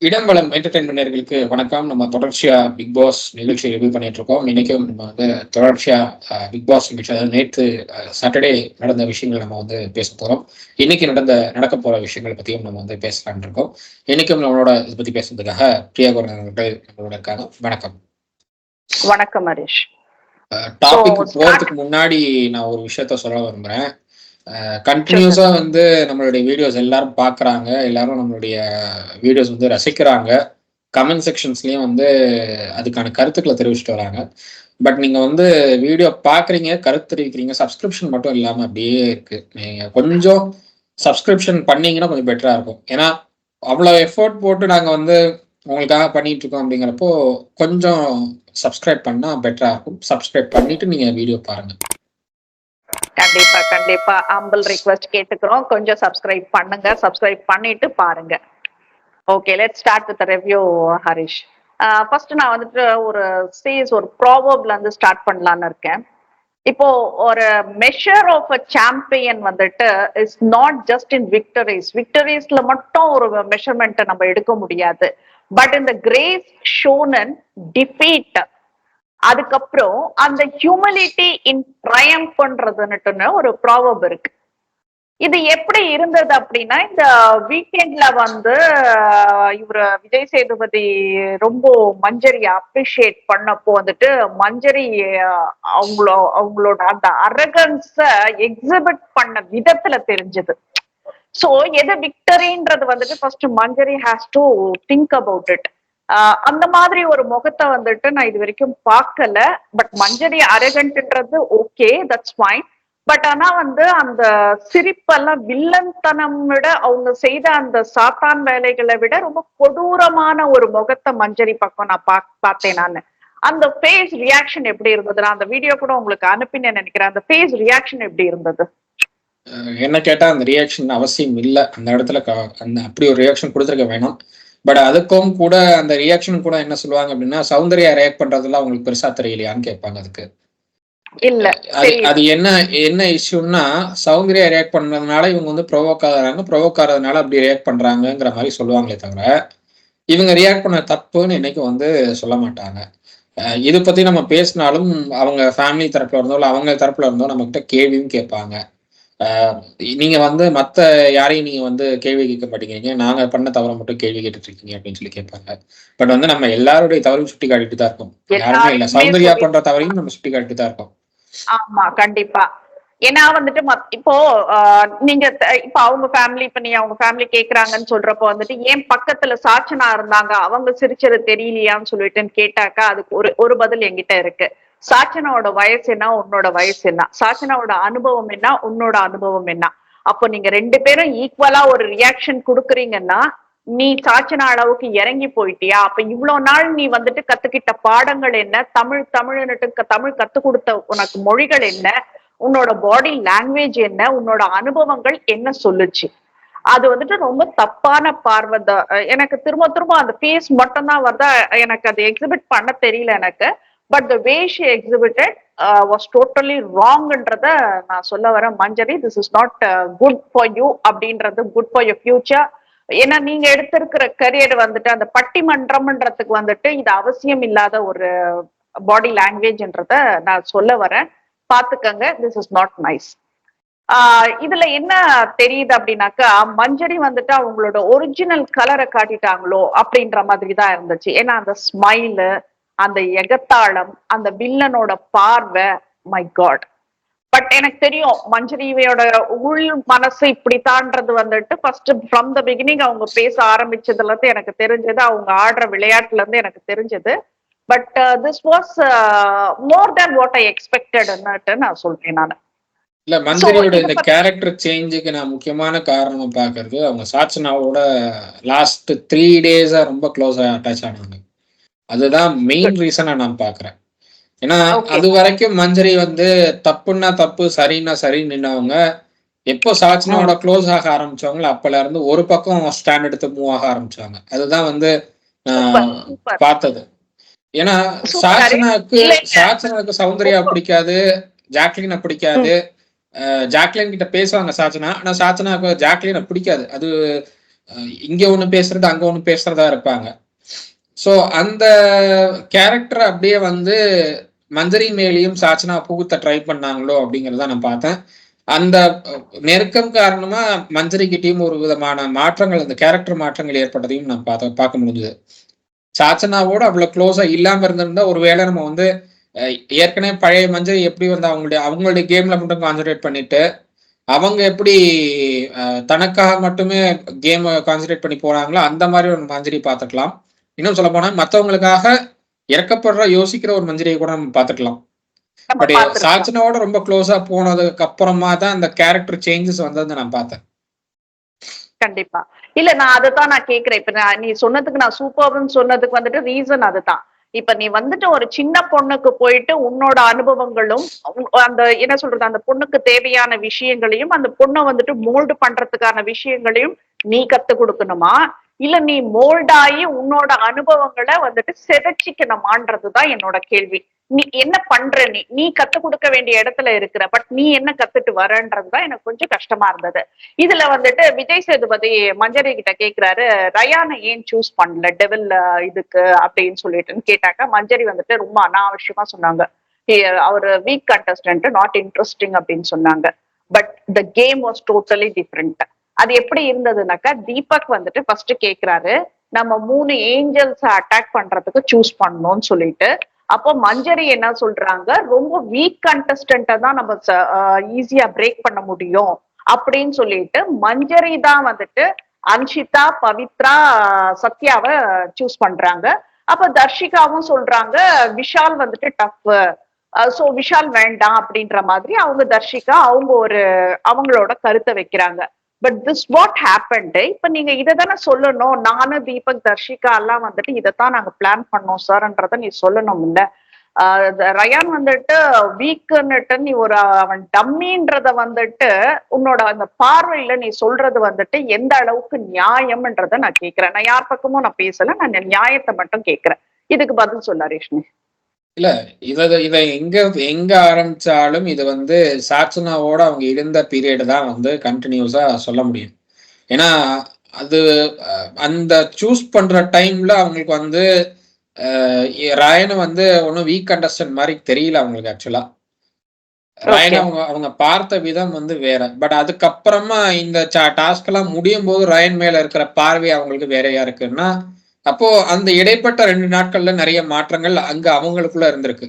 இடம்பலம் என்டர்டைன்மெண்டர்களுக்கு வணக்கம். நம்ம தொடர்ச்சியா பிக் பாஸ் நிகழ்ச்சியை ரிவ்யூ பண்ணிட்டு இருக்கோம். இன்னைக்கும் நம்ம வந்து தொடர்ச்சியா பிக் பாஸ் நிகழ்ச்சி, அதாவது நேற்று சாட்டர்டே நடந்த விஷயங்கள் நம்ம வந்து பேச போறோம். இன்னைக்கு நடக்க போற விஷயங்களை பத்தியும் நம்ம வந்து பேசலாம்னு இருக்கோம். இன்னைக்கும் நம்மளோட இதை பத்தி பேசுறதுக்காக பிரியா குரணர்கள் நம்மளோட இருக்காங்க. வணக்கம். வணக்கம் ஹரிஷ். டாபிக் போறதுக்கு முன்னாடி நான் ஒரு விஷயத்த சொல்ல விரும்புறேன். கண்டினியூஸா வந்து நம்மளுடைய வீடியோஸ் எல்லாரும் பாக்குறாங்க, எல்லாரும் நம்மளுடைய வீடியோஸ் வந்து ரசிக்கிறாங்க. கமெண்ட் செக்ஷன்ஸ்லயும் வந்து அதுக்கான கருத்துக்களை தெரிவிச்சுட்டு வராங்க. பட் நீங்க வந்து வீடியோ பாக்குறீங்க, கருத்து தெரிவிக்கிறீங்க, சப்ஸ்கிரிப்ஷன் மட்டும் இல்லாம அப்படியே இருக்கு. நீங்க கொஞ்சம் சப்ஸ்கிரிப்ஷன் பண்ணீங்கன்னா கொஞ்சம் பெட்டரா இருக்கும். ஏன்னா அவ்வளவு எஃபோர்ட் போட்டு நாங்க வந்து உங்களுக்காக பண்ணிட்டு இருக்கோம் அப்படிங்கிறப்போ கொஞ்சம் சப்ஸ்கிரைப் பண்ணா பெட்டரா இருக்கும். சப்ஸ்கிரைப் பண்ணிட்டு நீங்க வீடியோ பாருங்க. கண்டிப்பா ஹம்பிள் ரிக்வெஸ்ட் கேட்டுக்கிறோம். கொஞ்சம் சப்ஸ்கிரைப் பண்ணுங்க, சப்ஸ்கிரைப் பண்ணிட்டு பாருங்க. Okay, let's start with review Harish. First நான் வந்துட்டு ஒரு ப்ராவர்ப்ல இருந்து ஸ்டார்ட் பண்ணலான்னு இருக்கேன். இப்போ ஒரு மெஷர் ஆஃப் அ சாம்பியன் வந்துட்டு இஸ் நாட் ஜஸ்ட் இன் விக்டரிஸ்ல மட்டும் ஒரு மெஷர்மெண்ட் நம்ம எடுக்க முடியாது. பட் இந்த கிரேஸ் ஷோன் அண்ட் டிஃபீட், அதுக்கப்புறம் அந்த ஹியூமிலிட்டி இன் ட்ரையம்ப்ன்றதுன்னு ஒரு ப்ராவர்ப் இருக்கு. இது எப்படி இருந்தது அப்படின்னா, இந்த வீக்கெண்ட்ல வந்து இவரு விஜய் சேதுபதி ரொம்ப மஞ்சரி அப்ரிஷியேட் பண்ணப்போ வந்துட்டு மஞ்சரி அவங்களோட அந்த அரகன்ஸ எக்ஸிபிட் பண்ண விதத்துல தெரிஞ்சது. சோ எது விக்டரின்றது வந்துட்டு first Manjari has to think about it. அந்த மாதிரி ஒரு முகத்தை வந்துட்டு நான் இது வரைக்கும் பார்க்கல. பட் மஞ்சரி அரகன்ட்ன்றது ஓகே, தட்ஸ் ஃபைன். பட் ஆனா வந்து அந்த சிரிப்பெல்லாம் வில்லன்தனம் விட, அவங்க செய்த அந்த சாத்தான் வேலைகளை விட ரொம்ப கொடூரமான ஒரு முகத்தை மஞ்சரி பக்கம் நான் பார்த்தேன். நான் அந்த ஃபேஸ் ரியாக்ஷன் எப்படி இருந்தது? நான் அந்த வீடியோ கூட உங்களுக்கு அனுப்பினேன்னு நினைக்கிறேன். அந்த ஃபேஸ் ரியாக்ஷன் எப்படி இருந்தது? என்ன கேட்டா அந்த ரியாக்ஷன் அவசியம் இல்லை. அந்த இடத்துல அப்படி ஒரு ரியாக்ஷன் கொடுத்துருக்க வேணாம். பட் அதுக்கும் கூட அந்த ரியாக்ஷன் கூட என்ன சொல்லுவாங்க அப்படின்னா, சௌந்தர்யா ரியாக்ட் பண்றதெல்லாம் உங்களுக்கு பெருசா தெரியலையான்னு கேட்பாங்க. அதுக்கு இல்ல, அது என்ன இஷ்யூன்னா, சௌந்தர்யா ரியாக்ட் பண்றதுனால இவங்க வந்து ப்ரொவோக் ஆகிறதுனால அப்படி ரியாக்ட் பண்றாங்கிற மாதிரி சொல்லுவாங்களே தவிர, இவங்க ரியாக்ட் பண்ண தப்புன்னு என்னைக்கு வந்து சொல்ல மாட்டாங்க. இதை பத்தி நம்ம பேசினாலும் அவங்க ஃபேமிலி தரப்புல இருந்தோ இல்லை அவங்க தரப்புல இருந்தோ நம்ம கிட்ட கேள்வியும் கேட்பாங்க. நீங்க வந்து மத்த யாரையும் நீங்க வந்து கேள்வி கேட்க மாட்டேங்கிறீங்க, நாங்க பண்ண தவறை மட்டும் கேள்வி கேட்டுட்டு இருக்கீங்க அப்படின்னு சொல்லி கேட்பாங்க. பட் வந்து நம்ம எல்லாருடைய தவறையும் சுட்டி காட்டிட்டு தான் இருக்கோம். யாருமே இல்ல, சௌந்தர்யா பண்ற தவறையும் நம்ம சுட்டி காட்டிட்டு தான் இருக்கோம். ஆமா, கண்டிப்பா. ஏன்னா வந்துட்டு இப்போ நீங்க இப்ப அவங்க ஃபேமிலி, இப்ப நீ அவங்க ஃபேமிலி கேக்குறாங்கன்னு சொல்றப்போ வந்துட்டு ஏன் பக்கத்துல சாச்சனா இருந்தாங்க, அவங்க சிரிச்சது தெரியலையான்னு சொல்லிட்டுன்னு கேட்டாக்கா அதுக்கு ஒரு பதில் என்கிட்ட இருக்கு. சாச்சனாவோட வயசு என்ன, உன்னோட வயசு என்ன? சாச்சனாவோட அனுபவம் என்ன, உன்னோட அனுபவம் என்ன? அப்போ நீங்க ரெண்டு பேரும் ஈக்குவலா ஒரு ரியாக்ஷன் கொடுக்குறீங்கன்னா, நீ சாச்சனா அளவுக்கு இறங்கி போயிட்டியா? அப்ப இவ்வளவு நாள் நீ வந்துட்டு கத்துக்கிட்ட பாடங்கள் என்ன? தமிழ் கத்து கொடுத்த உனக்கு மொழிகள் என்ன? உன்னோட பாடி லாங்குவேஜ் என்ன? உன்னோட அனுபவங்கள் என்ன சொல்லுச்சு? அது வந்துட்டு ரொம்ப தப்பான பார்வை தான். எனக்கு திரும்ப அந்த ஃபேஸ் மட்டும் தான் வருதா, எனக்கு அது எக்ஸிபிட் பண்ண தெரியல எனக்கு. But the way she exhibited was totally ராங்ன்றத நான் சொல்ல வரேன். Manjari, this is not good for you அப்படின்றது, குட் ஃபார் யுவர் ஃபியூச்சர். ஏன்னா நீங்க எடுத்திருக்கிற கரியர் வந்துட்டு அந்த பட்டிமன்றம்ன்றதுக்கு வந்துட்டு இது அவசியம் இல்லாத ஒரு பாடி லாங்குவேஜ்ன்றத நான் சொல்ல வரேன். பாத்துக்கங்க, திஸ் இஸ் நாட் நைஸ். இதுல என்ன தெரியுது அப்படின்னாக்கா, மஞ்சரி வந்துட்டு அவங்களோட ஒரிஜினல் கலரை காட்டிட்டாங்களோ அப்படின்ற மாதிரி தான் இருந்துச்சு. ஏன்னா அந்த ஸ்மைலு, அந்த எகத்தாளம், அந்த வில்லனோட பார்வை, மை காட். பட் எனக்கு தெரியும் மஞ்சரியோட உள் மனசு இப்படித்தான்றது வந்துட்டு ஃபர்ஸ்ட் ஃப்ரம் த பிகினிங் அவங்க பேச ஆரம்பிச்சதுல இருந்து எனக்கு தெரிஞ்சது, அவங்க ஆடுற விளையாட்டுல இருந்து எனக்கு தெரிஞ்சது. But this was more than what I எக்ஸ்பெக்டட்னுட்டு நான் சொல்றேன் நான். இல்ல, மஞ்சரியோட இந்த கேரக்டர் சேஞ்சுக்கு நான் முக்கியமான காரணம் பாக்குறது, அவங்க சாச்சனாவோட லாஸ்ட் 3 days ரொம்ப க்ளோஸா அட்டாச் ஆனாங்க. அதுதான் மெயின் ரீசனா நான் பாக்குறேன். ஏன்னா அது வரைக்கும் மஞ்சரி வந்து தப்புன்னா தப்பு, சரின்னா சரின்னு நின்னவங்க, எப்போ சாச்சனாவோட க்ளோஸ் ஆக ஆரம்பிச்சவங்களோ அப்பல இருந்து ஒரு பக்கம் ஸ்டாண்ட் எடுத்து மூவ் ஆக ஆரம்பிச்சாங்க. அதுதான் வந்து பார்த்தது. ஏன்னா சாச்சனாவுக்கு சௌந்தர்யா பிடிக்காது, ஜாக்லினை பிடிக்காது. ஜாக்லின் கிட்ட பேசுவாங்க சாச்சனா, ஆனா சாச்சனாவுக்கு ஜாக்லினை பிடிக்காது. அது இங்க ஒண்ணு பேசுறது அங்க ஒண்ணு பேசுறதா இருப்பாங்க. சோ அந்த கேரக்டர் அப்படியே வந்து மஞ்சரி மேலேயும் சாச்சனா புகுத்த ட்ரை பண்ணாங்களோ அப்படிங்கறத நான் பார்த்தேன். அந்த நெருக்கம் காரணமா மஞ்சரி கிட்டயும் ஒரு விதமான மாற்றங்கள், அந்த கேரக்டர் மாற்றங்கள் ஏற்பட்டதையும் நான் பார்க்க முடிஞ்சது. சாச்சனாவோட அவ்வளவு க்ளோஸா இல்லாம இருந்திருந்தா ஒருவேளை நம்ம வந்து ஏற்கனவே பழைய மஞ்சரி எப்படி வந்து அவங்களுடைய கேம்ல மட்டும் கான்சென்ட்ரேட் பண்ணிட்டு அவங்க எப்படி தனக்காக மட்டுமே கேம் கான்சென்ட்ரேட் பண்ணி போறாங்களோ அந்த மாதிரி ஒரு மஞ்சரி பார்த்துக்கலாம். இன்னும் சொல்ல போனா மற்றவங்களுக்காக இறக்கப்படுற யோசிக்கிற ஒரு மஞ்சரியை கூட நம்ம பார்த்துக்கலாம். பட் சாச்சனாவோட ரொம்ப க்ளோஸா போனதுக்கு அப்புறமா தான் அந்த கேரக்டர் சேஞ்சஸ் வந்ததை நான் பார்த்தேன். கண்டிப்பா. இல்ல நான் அதத்தான் நான் கேட்கிறேன். இப்ப நீ சொன்னதுக்கு நான் சூப்பர்ன்னு சொன்னதுக்கு வந்துட்டு ரீசன் அதுதான். இப்ப நீ வந்துட்டு ஒரு சின்ன பொண்ணுக்கு போயிட்டு உன்னோட அனுபவங்களும் அந்த என்ன சொல்றது அந்த பொண்ணுக்கு தேவையான விஷயங்களையும் அந்த பொண்ணை வந்துட்டு மோல்டு பண்றதுக்கான விஷயங்களையும் நீ கத்து கொடுக்கணுமா, இல்ல நீ மோல்ட் ஆகி உன்னோட அனுபவங்களை வந்துட்டு சிதைச்சிக்கணுமான்றதுதான் என்னோட கேள்வி. நீ என்ன பண்ற, நீ கத்து கொடுக்க வேண்டிய இடத்துல இருக்கிற, பட் நீ என்ன கத்துட்டு வரன்றதுதான் எனக்கு கொஞ்சம் கஷ்டமா இருந்தது. இதுல வந்துட்டு விஜய் சேதுபதி மஞ்சரி கிட்ட கேக்குறாரு, ரயானை ஏன் சூஸ் பண்ணல டெவில் இதுக்கு அப்படின்னு சொல்லிட்டுன்னு கேட்டாக்க மஞ்சரி வந்துட்டு ரொம்ப அனாவசியமா சொன்னாங்க. அவர் வீக் கண்டஸ்டன்ட், நாட் இன்ட்ரெஸ்டிங் அப்படின்னு சொன்னாங்க. But the game was totally different. அது எப்படி இருந்ததுனாக்கா தீபக் வந்துட்டு ஃபர்ஸ்ட் கேக்குறாரு, நம்ம 3 ஏஞ்சல்ஸ் அட்டாக் பண்றதுக்கு சூஸ் பண்ணணும்னு சொல்லிட்டு. அப்போ மஞ்சரி என்ன சொல்றாங்க, ரொம்ப வீக் கண்டஸ்டன்ட்டை தான் நம்ம ஈஸியா பிரேக் பண்ண முடியும் அப்படின்னு சொல்லிட்டு மஞ்சரி தான் வந்துட்டு அன்ஷிதா, பவித்ரா, சத்யாவை சூஸ் பண்றாங்க. அப்ப தர்ஷிகாவும் சொல்றாங்க விஷால் வந்துட்டு டஃப், சோ விஷால் வேண்டாம் அப்படின்ற மாதிரி அவங்க தர்ஷிகா அவங்க ஒரு அவங்களோட கருத்தை வைக்கிறாங்க. But this what happened. இப்ப நீங்க இதை தானே சொல்லணும், நானும் தீபக் தர்ஷிகா எல்லாம் வந்துட்டு இதைத்தான் நாங்க பிளான் பண்ணோம் சார்ன்றத நீ சொல்லணும். இல்ல ரயான் வந்துட்டு வீக்குன்னுட்டு நீ ஒரு அவன் டம்மின்றத வந்துட்டு உன்னோட அந்த பார்வையில நீ சொல்றது வந்துட்டு எந்த அளவுக்கு நியாயம்ன்றத நான் கேட்கிறேன். நான் யார் பக்கமும் நான் பேசல, நான் நியாயத்தை மட்டும் கேட்கிறேன். இதுக்கு பதில் சொல்ல ரேஷ்மி. இல்ல இத எங்க எங்க ஆரம்பிச்சாலும் இது வந்து சாட்சனாவோட அவங்க இருந்த பீரியட் தான் வந்து கண்டினியூஸா சொல்ல முடியும். ஏன்னா அது அந்த சூஸ் பண்ற டைம்ல அவங்களுக்கு வந்து ராயனை வந்து ஒன்னும் வீக் கண்டஸ்டன்ட் மாதிரி தெரியல அவங்களுக்கு. ஆக்சுவலா ராயனை அவங்க பார்த்த விதம் வந்து வேற. பட் அதுக்கப்புறமா இந்த டாஸ்க் எல்லாம் முடியும் போது ராயன் மேல இருக்கிற பார்வை அவங்களுக்கு வேறையா இருக்குன்னா, அப்போ அந்த இடைப்பட்ட 2 நாட்கள்ல நிறைய மாற்றங்கள் அங்க அவங்களுக்குள்ள இருந்திருக்கு.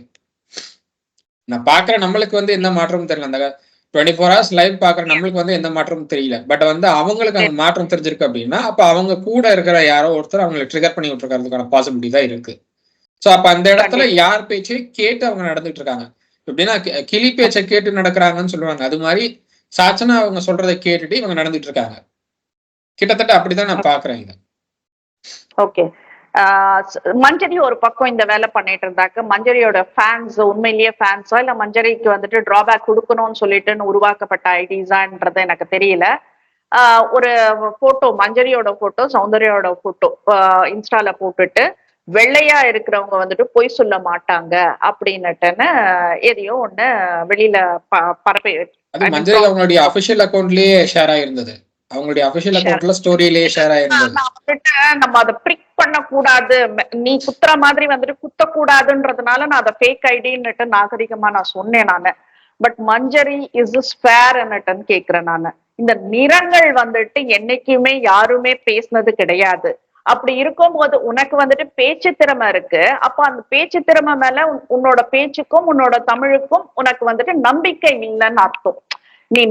நான் பாக்குற நம்மளுக்கு வந்து எந்த மாற்றமும் தெரியல. அந்த 24 hours லைவ் பாக்குற நம்மளுக்கு வந்து எந்த மாற்றமும் தெரியல. பட் வந்து அவங்களுக்கு அந்த மாற்றம் தெரிஞ்சிருக்கு அப்படின்னா, அப்ப அவங்க கூட இருக்கிற யாரோ ஒருத்தர் அவங்களை ட்ரிகர் பண்ணி விட்டுருக்கிறதுக்கான பாசிபிலிட்டி தான் இருக்கு. சோ அப்ப அந்த இடத்துல யார் பேச்சையும் கேட்டு அவங்க நடந்துட்டு இருக்காங்க. எப்படின்னா கிளி பேச்சை கேட்டு நடக்கிறாங்கன்னு சொல்லுவாங்க. அது மாதிரி சாச்சனா அவங்க சொல்றதை கேட்டுட்டு இவங்க நடந்துட்டு இருக்காங்க. கிட்டத்தட்ட அப்படிதான் நான் பாக்குறேன் இதை. ஓகே. மஞ்சரி ஒரு பக்கம் இந்த வேலை பண்ணிட்டு இருந்தாக்க மஞ்சரியோட ஃபேன்ஸ் உண்மையிலேயே ஃபேன்ஸா இல்ல மஞ்சரிக்கு வந்துட்டு டிராபேக் கொடுக்கணும்னு சொல்லிட்டு உருவாக்கப்பட்ட ஐடிஸான்றது எனக்கு தெரியல. ஒரு போட்டோ, மஞ்சரியோட போட்டோ, சௌந்தர்யாவோட போட்டோ இன்ஸ்டால போட்டுட்டு வெள்ளையா இருக்கிறவங்க வந்துட்டு பொய் சொல்ல மாட்டாங்க அப்படின்னுட்டுன்னு எதையோ ஒண்ணு வெளியில பரப்பி மஞ்சரி அவங்களுடைய அபிஷியல் அக்கௌண்ட்லயே ஷேர் ஆயிருந்தது. அவங்களுடைய அபிஷியல் அக்கௌண்ட்ல ஸ்டோரியிலேயே ஷேர் ஆயிருந்தது. நம்ம அதை பிரிக் பண்ண கூடாது, நீ குத்துற மாதிரி வந்துட்டு குத்த கூடாதுன்றதுனால நான் அதை ஃபேக் ஐடின்னுட்டு நாகரிகமா நான் சொன்னேன் நானு. பட் மஞ்சரி இஸ் இஸ் ஃபேர்ன்னுட்டுன்னு கேக்குறேன் நானு. இந்த நிறங்கள் வந்துட்டு என்னைக்குமே யாருமே பேசினது கிடையாது. அப்படி இருக்கும்போது உனக்கு வந்துட்டு பேச்சு திறமை இருக்கு. அப்ப அந்த பேச்சு திறமை மேல உன்னோட பேச்சுக்கும் உன்னோட தமிழுக்கும் உனக்கு வந்துட்டு நம்பிக்கை இல்லைன்னு அர்த்தம். நீ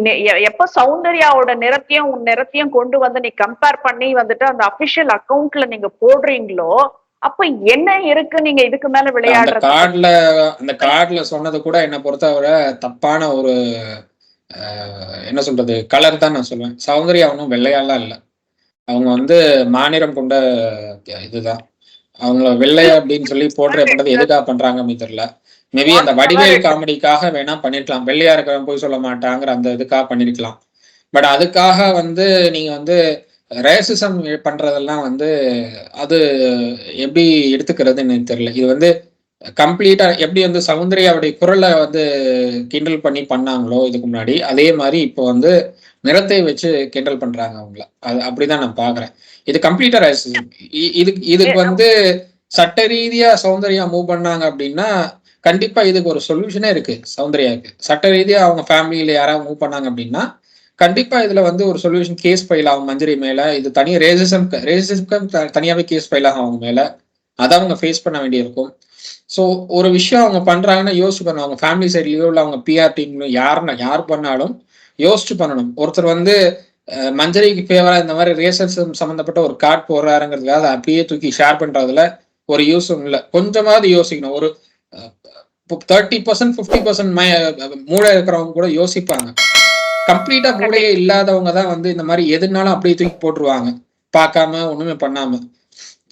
எப்ப சௌந்தர்யாவோட நிறத்தையும் உன் நிறத்தையும் கொண்டு வந்து நீ கம்பேர் பண்ணி வந்துட்டு அந்த அபிஷியல் அக்கௌண்ட்ல நீங்க போடுறீங்களோ அப்ப என்ன இருக்கு நீங்க இதுக்கு மேல விளையாடுற அந்த கார்டுல சொன்னது கூட என்ன பொறுத்தவரை தப்பான ஒரு என்ன சொல்றது கலர் தான் நான் சொல்லுவேன். சௌந்தர்யா ஒன்றும் வெள்ளையாலாம் இல்லை. அவங்க வந்து மாநிறம் கொண்ட இதுதான். அவங்கள வெள்ளை அப்படின்னு சொல்லி போடுறது எதுக்காக பண்றாங்க அப்படின்னு தெரியல. மேபி அந்த வடிவேல் காமெடிக்காக வேணா பண்ணிருக்கலாம். வெள்ளையா இருக்கிறவன் போய் சொல்ல மாட்டாங்கிற அந்த இதுக்காக பண்ணிருக்கலாம். பட் அதுக்காக வந்து நீங்க வந்து ரேசிசம் பண்றதெல்லாம் வந்து அது எப்படி எடுத்துக்கிறதுன்னு எனக்கு தெரியல. இது வந்து கம்ப்ளீட்டா எப்படி வந்து சௌந்தர்யாவுடைய குரலை வந்து கிண்டல் பண்ணி பண்ணாங்களோ இதுக்கு முன்னாடி, அதே மாதிரி இப்போ வந்து நிறத்தை வச்சு கிண்டல் பண்றாங்க அவங்கள. அது அப்படிதான் நான் பாக்குறேன். இது கம்ப்ளீட்டா ரேசிசம். இதுக்கு வந்து சட்ட ரீதியா சௌந்தர்யா மூவ் பண்ணாங்க அப்படின்னா கண்டிப்பா இதுக்கு ஒரு சொல்யூஷனே இருக்கு. சௌந்தர்யாவுக்கு சட்ட ரீதியா அவங்க ஃபேமிலியில யாராவது மூவ் பண்ணாங்க அப்படின்னா கண்டிப்பா இதுல வந்து ஒரு சொல்யூஷன் கேஸ் ஃபைல் ஆகும் மஞ்சரி மேல. இது தனியா ரேசிசம் தனியாவே கேஸ் ஃபைல் ஆகும் அவங்க மேல. அதை அவங்க ஃபேஸ் பண்ண வேண்டியிருக்கும். ஸோ ஒரு விஷயம் அவங்க பண்றாங்கன்னா யோசிச்சு பண்ணணும். அவங்க ஃபேமிலி சைட்லயோ இல்லை அவங்க பிஆர் டீம்லயோ யார் பண்ணாலும் யோசிச்சு பண்ணணும். ஒருத்தர் வந்து மஞ்சரிக்கு ஃபேவரா இந்த மாதிரி ரேசர்ஸம் சம்பந்தப்பட்ட ஒரு கார்டு போடுறாருங்கிறதுக்காக அதை அப்படியே தூக்கி ஷேர் பண்றதுல ஒரு யூஸும் இல்லை. கொஞ்சமாவது யோசிக்கணும். ஒரு 30% 50% மூளை இருக்கிறவங்க கூட யோசிப்பாங்க. கம்ப்ளீட்டா மூளையே இல்லாதவங்க தான் வந்து இந்த மாதிரி எதுனாலும் அப்படியே தூக்கி போட்டுருவாங்க, பார்க்காம ஒண்ணுமே பண்ணாம.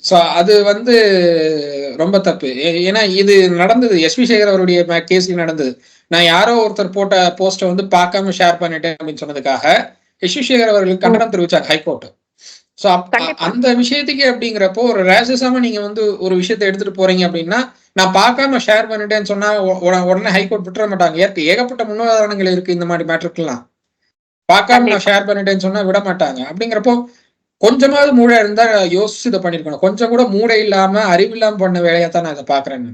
ஸோ அது வந்து ரொம்ப தப்பு. ஏன்னா இது நடந்தது எஸ்வி சேகர் அவருடைய கேஸ்ல நடந்தது. நான் யாரோ ஒருத்தர் போட்ட போஸ்ட்டை வந்து பார்க்காம ஷேர் பண்ணிட்டேன் அப்படின்னு சொன்னதுக்காக எஸ்வி சேகர் அவர்களுக்கு கண்டனம் தெரிவிச்சாங்க ஹைகோர்ட். ஸோ அந்த விஷயத்துக்கு அப்படிங்கிறப்போ ஒரு ரேசிசமா நீங்க வந்து ஒரு விஷயத்தை எடுத்துட்டு போறீங்க அப்படின்னா நான் பார்க்காம ஷேர் பண்ணிட்டேன்னு சொன்னா உடனே ஹைகோர்ட் விட்டுற மாட்டாங்க. ஏகப்பட்ட முன்னுதாரணங்கள் இருக்கு இந்த மாதிரி மேட்டருக்குலாம். பார்க்காம நான் ஷேர் பண்ணிட்டேன்னு சொன்னா விட மாட்டாங்க. அப்படிங்கிறப்போ கொஞ்சமாவது மூளை இருந்தா யோசிச்சு இதை பண்ணிருக்கணும். கொஞ்சம் கூட மூளை இல்லாம அறிவில்லாம பண்ண வேலையா தான் நான் இதை பாக்குறேன்.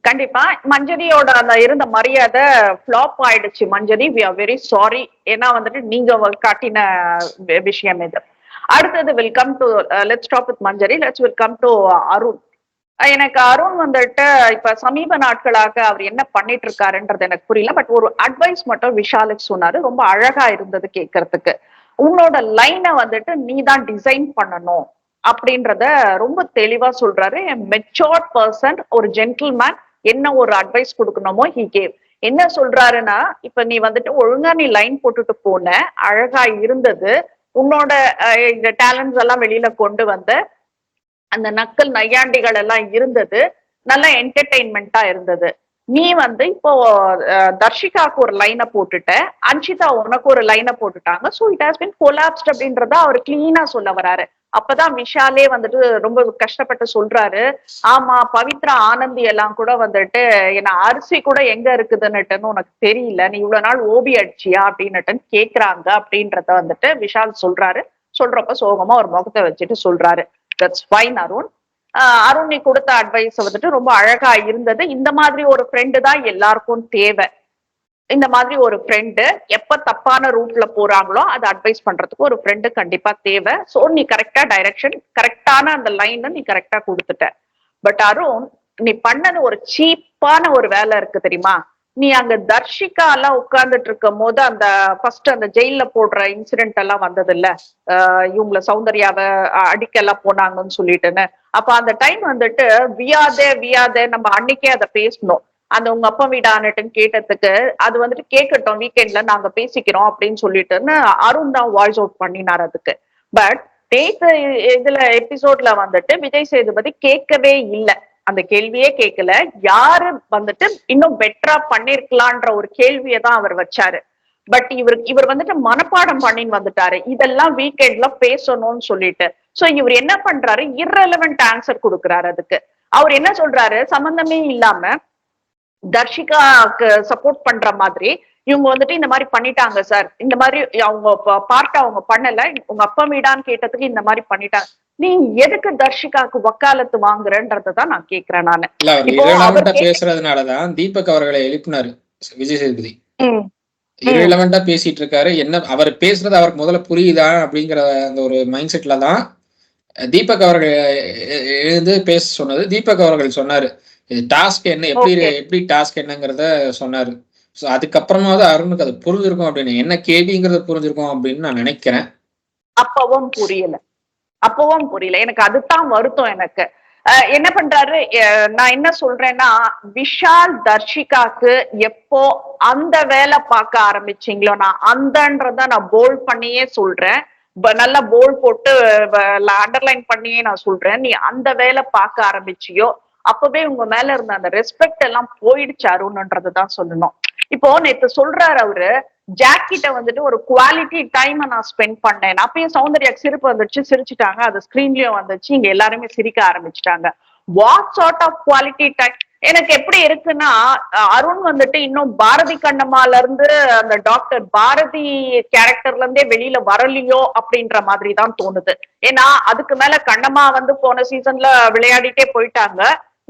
கண்டிப்பா மஞ்சரியோட அந்த இருந்த மரியாதை ஃபிளாப் ஆயிடுச்சு. மஞ்சரி வி ஆர் வெரி சாரி. ஏன்னா வந்துட்டு நீங்க காட்டின விஷயம் இது. அடுத்தது will come to let's stop with Manjari. Let's will come to Arun. எனக்கு அருண் வந்துட்டு இப்ப சமீப நாட்களாக அவர் என்ன பண்ணிட்டு இருக்காருன்றது எனக்கு புரியல. பட் ஒரு அட்வைஸ் மட்டும் விஷாலுக்கு சொன்னாரு. ரொம்ப அழகா இருந்தது கேட்கறதுக்கு. உன்னோட லைனை வந்துட்டு நீ தான் டிசைன் பண்ணணும் அப்படின்றத ரொம்ப தெளிவா சொல்றாரு. மெச்சோர்ட் பர்சன், ஒரு ஜென்டில்மேன் என்ன ஒரு அட்வைஸ் கொடுக்கணுமோ ஹி கேவ். என்ன சொல்றாருன்னா, இப்ப நீ வந்துட்டு ஒழுங்கா நீ லைன் போட்டுட்டு போன, அழகா இருந்தது, உன்னோட இந்த டேலண்ட்ஸ் எல்லாம் வெளியில கொண்டு வந்த, அந்த நக்கல் நையாண்டிகள் எல்லாம் இருந்தது, நல்ல என்டர்டெயின்மெண்டா இருந்தது. நீ வந்து இப்போ தர்ஷிகாவுக்கு ஒரு லைனை போட்டுட்ட, அன்ஷிதா உனக்கு ஒரு லைனை போட்டுட்டாங்க. So it has been collapsed அப்படின்றத அவர் கிளீனா சொல்ல வராரு. அப்பதான் விஷாலே வந்துட்டு ரொம்ப கஷ்டப்பட்டு சொல்றாரு, ஆமா பவித்ரா ஆனந்தி எல்லாம் கூட வந்துட்டு என்ன அரிசி கூட எங்க இருக்குதுன்னுட்டுன்னு உனக்கு தெரியல, நீ இவ்வளவு நாள் ஓபி அடிச்சியா அப்படின்னுட்டுன்னு கேக்குறாங்க அப்படின்றத வந்துட்டு விஷால் சொல்றாரு. சொல்றப்ப சோகமா ஒரு முகத்தை வச்சுட்டு சொல்றாரு. That's fine Arun. அருண் நீ கொடுத்த அட்வைஸ் வந்துட்டு ரொம்ப அழகா இருந்தது. இந்த மாதிரி ஒரு ஃப்ரெண்டு தான் எல்லாருக்கும் தேவை. இந்த மாதிரி ஒரு ஃப்ரெண்டு எப்ப தப்பான ரூட்ல போறாங்களோ அதை அட்வைஸ் பண்றதுக்கு ஒரு ஃப்ரெண்டு கண்டிப்பா தேவை. சோ நீ கரெக்டா டைரக்ஷன், கரெக்டான அந்த லைன் நீ கரெக்டா கொடுத்துட்ட. பட் அருண், நீ பண்ணது ஒரு சீப்பான ஒரு வேலை இருக்கு தெரியுமா? நீ அங்க தர்ஷிகா எல்லாம் உட்கார்ந்துட்டு இருக்கும் போது அந்த ஃபர்ஸ்ட் அந்த ஜெயில போடுற இன்சிடென்ட் எல்லாம் வந்தது இல்ல, இவங்கள சௌந்தர்யாவை அடிக்கெல்லாம் போனாங்கன்னு சொல்லிட்டுன்னு. அப்ப அந்த டைம் வந்துட்டு வியாதே நம்ம அன்னைக்கே அதை பேசணும். அந்த உங்க அப்பா வீடானுட்டுன்னு கேட்டதுக்கு அது வந்துட்டு கேட்கட்டும் வீக்கெண்ட்ல நாங்க பேசிக்கிறோம் அப்படின்னு சொல்லிட்டுன்னு அருண் தான் வாய்ஸ் அவுட் பண்ணினார் அதுக்கு. பட் நேத்து இதுல எபிசோட்ல வந்துட்டு விஜய் சேதுபதி கேட்கவே இல்லை, அந்த கேள்வியே கேட்கல. யாரு வந்துட்டு இன்னும் பெட்டரா பண்ணிருக்கலான்ற ஒரு கேள்வியை தான் அவர் வச்சாரு. பட் இவர் வந்துட்டு மனப்பாடம் பண்ணின்னு வந்துட்டாரு, இதெல்லாம் வீக்கெண்ட்ல பேசணும்னு சொல்லிட்டு. சோ இவர் என்ன பண்றாரு, இர்ரெலவென்ட் ஆன்சர் கொடுக்குறாரு. அதுக்கு அவர் என்ன சொல்றாரு, சம்பந்தமே இல்லாம தர்ஷிகாக்கு சப்போர்ட் பண்ற மாதிரி இவங்க வந்துட்டு இந்த மாதிரி பண்ணிட்டாங்க சார், இந்த மாதிரி அவங்க பார்ட் அவங்க பண்ணல, உங்க அப்பா வீடான்னு கேட்டதுக்கு இந்த மாதிரி பண்ணிட்டாங்க. நீ எதுக்கு தர்ஷிகாக்கு வக்காலத்து வாங்குறன்றதான் நான் கேக்குறேன். நானு பேசுறதுனாலதான் தீபக் அவர்களை எழுப்பினாரு விஜய் சேதுபதி. இரலவெண்டா பேசிட்டு இருக்காரு. என்ன அவர் பேசுறது அவருக்கு முதல்ல புரியுதா அப்படிங்கிற அந்த ஒரு மைண்ட் செட்ல தான் தீபக் அவர்கள் எழுந்து பேச சொன்னது. தீபக் அவர்கள் சொன்னாரு டாஸ்க் என்ன, எப்படி டாஸ்க் என்னங்கிறத சொன்னாரு. ஸோ அதுக்கப்புறமாவது அருணுக்கு அது புரிஞ்சிருக்கும் அப்படின்னு, என்ன கேள்விங்கிறது புரிஞ்சிருக்கும் அப்படின்னு நான் நினைக்கிறேன். அப்பவும் புரியல எனக்கு. அதுதான் வருத்தம் எனக்கு. என்ன பண்றாரு, நான் என்ன சொல்றேன்னா, விஷால் தர்ஷிகாக்கு எப்போ அந்த வேலை பார்க்க ஆரம்பிச்சீங்களோ, நான் அந்தன்றத நான் போல்ட் பண்ணியே சொல்றேன், நல்லா போல்ட் போட்டு அண்டர்லைன் பண்ணியே நான் சொல்றேன், நீ அந்த வேலை பார்க்க ஆரம்பிச்சியோ அப்பவே உங்க மேல இருந்த அந்த ரெஸ்பெக்ட் எல்லாம் போயிடுச்சு அருண்ன்றதுதான் சொல்லணும். இப்போ நேத்து சொல்றாரு அவரு, ஜாக்கிட்ட வந்துட்டு ஒரு குவாலிட்டி டைம் நான் ஸ்பெண்ட் பண்ணேன். அப்பயும் சௌந்தர்யா சிரிப்பு வந்துச்சு, சிரிச்சுட்டாங்க, அது ஸ்கிரீன்லயும் வந்துச்சு, இங்க எல்லாருமே சிரிக்க ஆரம்பிச்சுட்டாங்க. What sort of quality time? எனக்கு எப்படி இருக்குன்னா அருண் வந்துட்டு இன்னும் பாரதி கண்ணம்மால இருந்து அந்த டாக்டர் பாரதி கேரக்டர்ல இருந்தே வெளியில வரலையோ அப்படின்ற மாதிரி தான் தோணுது. ஏன்னா அதுக்கு மேல கண்ணம்மா வந்து போன சீசன்ல விளையாடிட்டே போயிட்டாங்க.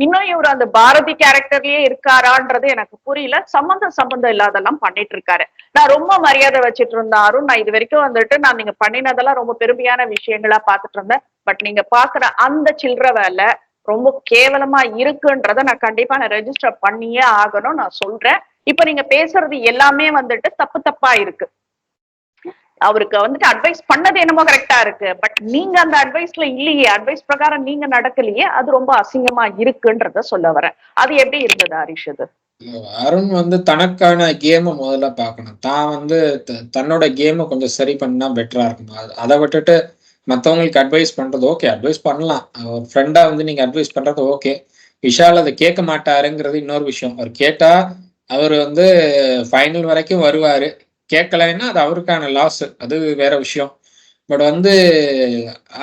இன்னும் இவர் அந்த பாரதி கேரக்டர்லயே இருக்காரான்றது எனக்கு புரியல. சம்பந்தம் இல்லாதெல்லாம் பண்ணிட்டு இருக்காரு. நான் ரொம்ப மரியாதை வச்சிட்டு இருந்தேன் அருண். நான் இது வரைக்கும் வந்துட்டு நான் நீங்க பண்ணினதெல்லாம் ரொம்ப பெருமையான விஷயங்களா பாத்துட்டு இருந்தேன். பட் நீங்க பாக்குற அந்த சில்லற வேலை ரொம்ப கேவலமா இருக்குன்றத நான் கண்டிப்பா ரெஜிஸ்டர் பண்ணியே ஆகணும் நான் சொல்றேன். இப்ப நீங்க பேசுறது எல்லாமே வந்துட்டு தப்பா இருக்கு. அவருக்கு வந்துட்டு அட்வைஸ் பண்ணது என்னமோ கரெக்டா இருக்கு. பட் நீங்க அந்த அட்வைஸ்ல இல்லையே, அட்வைஸ் பிரகாரம் நீங்க நடக்கலையே, அது ரொம்ப அசிங்கமா இருக்குன்றத சொல்ல வரேன். அது எப்படி இருந்தது ஹரிஷ் அது? அருண் வந்து தனக்கான கேமை முதல்ல பார்க்கணும். தான் வந்து தன்னோட கேமை கொஞ்சம் சரி பண்ணா பெட்டரா இருக்கும். அதை விட்டுட்டு மற்றவங்களுக்கு அட்வைஸ் பண்றது ஓகே, அட்வைஸ் பண்ணலாம். ஒரு ஃப்ரெண்டா வந்து நீங்க அட்வைஸ் பண்றது ஓகே. விஷால் அதை கேட்க மாட்டாருங்கிறது இன்னொரு விஷயம். அவர் கேட்டா அவர் வந்து ஃபைனல் வரைக்கும் வருவாரு. கேட்கலைன்னா அது அவருக்கான லாஸ், அது வேற விஷயம். பட் வந்து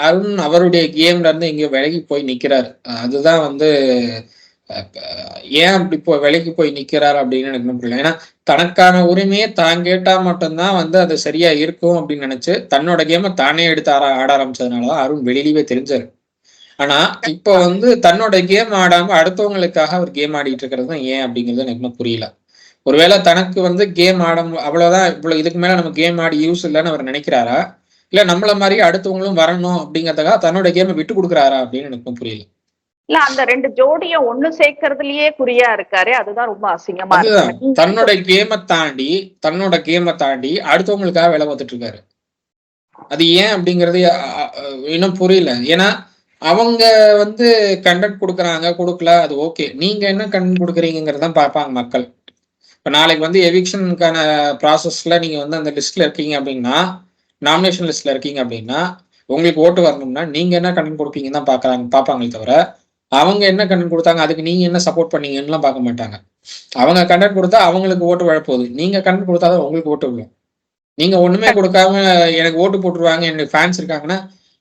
அருண் அவருடைய கேம்ல இருந்து இங்க விலகி போய் நிக்கிறாரு. அதுதான் வந்து ஏன் அப்படி விலைக்கு போய் நிக்கிறாரு அப்படின்னு எனக்கு புரியல. ஏன்னா தனக்கான உரிமையை தான் கேட்டா மட்டும்தான் வந்து அது சரியா இருக்கும் அப்படின்னு நினைச்சு தன்னோட கேமை தானே எடுத்து ஆட ஆரம்பிச்சதுனாலதான் அருண் வெளியிலவே தெரிஞ்சாரு. ஆனா இப்ப வந்து தன்னோட கேம் ஆடாம அடுத்தவங்களுக்காக அவர் கேம் ஆடிட்டு இருக்கிறது தான் ஏன் அப்படிங்கிறது எனக்கு இன்னும் புரியல. ஒருவேளை தனக்கு வந்து கேம் ஆட அவ்வளவுதான், இவ்வளவு இதுக்கு மேல நம்ம கேம் ஆடி யூஸ் இல்லைன்னு அவர் நினைக்கிறாரா, இல்ல நம்மள மாதிரி அடுத்தவங்களும் வரணும் அப்படிங்கறதுக்காக தன்னோட கேமை விட்டு கொடுக்குறாரா அப்படின்னு எனக்கு புரியல. இல்ல அந்த ரெண்டு ஜோடிய ஒண்ணு சேர்க்கறதுலயே குறியா இருக்காரு. அதுதான் ரொம்ப அசிங்கமா இருக்கு. தன்னோட கேமை தாண்டி அடுத்தவங்களுக்காக வேலை பார்த்துட்டு இருக்காரு. அது ஏன் அப்படிங்கறது இன்னும் புரியல. ஏன்னா அவங்க வந்து கண்டென்ட் கொடுக்குறாங்க, கொடுக்கல, அது ஓகே. நீங்க என்ன கண்டென்ட் கொடுக்குறீங்கிறதான் பார்ப்பாங்க மக்கள். இப்ப நாளைக்கு வந்து எவிக்ஷனுக்கான ப்ராசஸ்ல நீங்க வந்து அந்த லிஸ்ட்ல இருக்கீங்க அப்படின்னா, நாமினேஷன் லிஸ்ட்ல இருக்கீங்க அப்படின்னா, உங்களுக்கு ஓட்டு வரணும்னா நீங்க என்ன கண்டென்ட் கொடுப்பீங்கன்னு தான் பார்ப்பாங்களே தவிர அவங்க என்ன கண்டென்ட் கொடுத்தாங்க அதுக்கு நீங்க என்ன சப்போர்ட் பண்ணீங்கன்னு பார்க்க மாட்டாங்க. அவங்க கண்டென்ட் கொடுத்தா அவங்களுக்கு ஓட்டு விழப்போகுது, நீங்க கண்டென்ட் கொடுத்தாதான் உங்களுக்கு ஓட்டு விழும். நீங்க ஒண்ணுமே கொடுக்காம எனக்கு ஓட்டு போட்டுருவாங்க, எனக்கு ஃபேன்ஸ் இருக்காங்கன்னா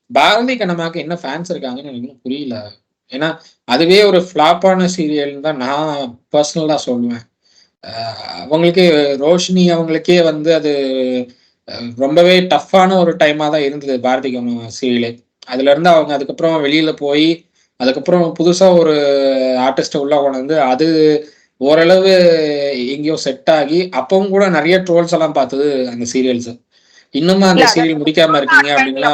பாரதி கண்ணம்மாக்கு என்ன ஃபேன்ஸ் இருக்காங்கன்னு எனக்கு இன்னும் புரியல. ஏன்னா அதுவே ஒரு ஃபிளாப்பான சீரியல் தான் நான் பர்சனலா சொல்லுவேன். அவங்களுக்கு ரோஷினி அவங்களுக்கே வந்து அது ரொம்பவே டஃப்பான ஒரு டைமா தான் இருந்தது பாரதி கண்ணம்மா சீரியலே. அதுல இருந்து அவங்க அதுக்கப்புறம் வெளியில போய் அதுக்கப்புறம் புதுசா ஒரு ஆர்டிஸ்ட உள்ள கொண்டு வந்து அது ஓரளவு எங்கேயோ செட் ஆகி அப்பவும் கூட நிறைய ட்ரோல்ஸ் எல்லாம் பார்த்தது அந்த சீரியல்ஸ். இன்னுமா அந்த சீரியல் முடிக்காம இருக்கீங்க அப்படின்னா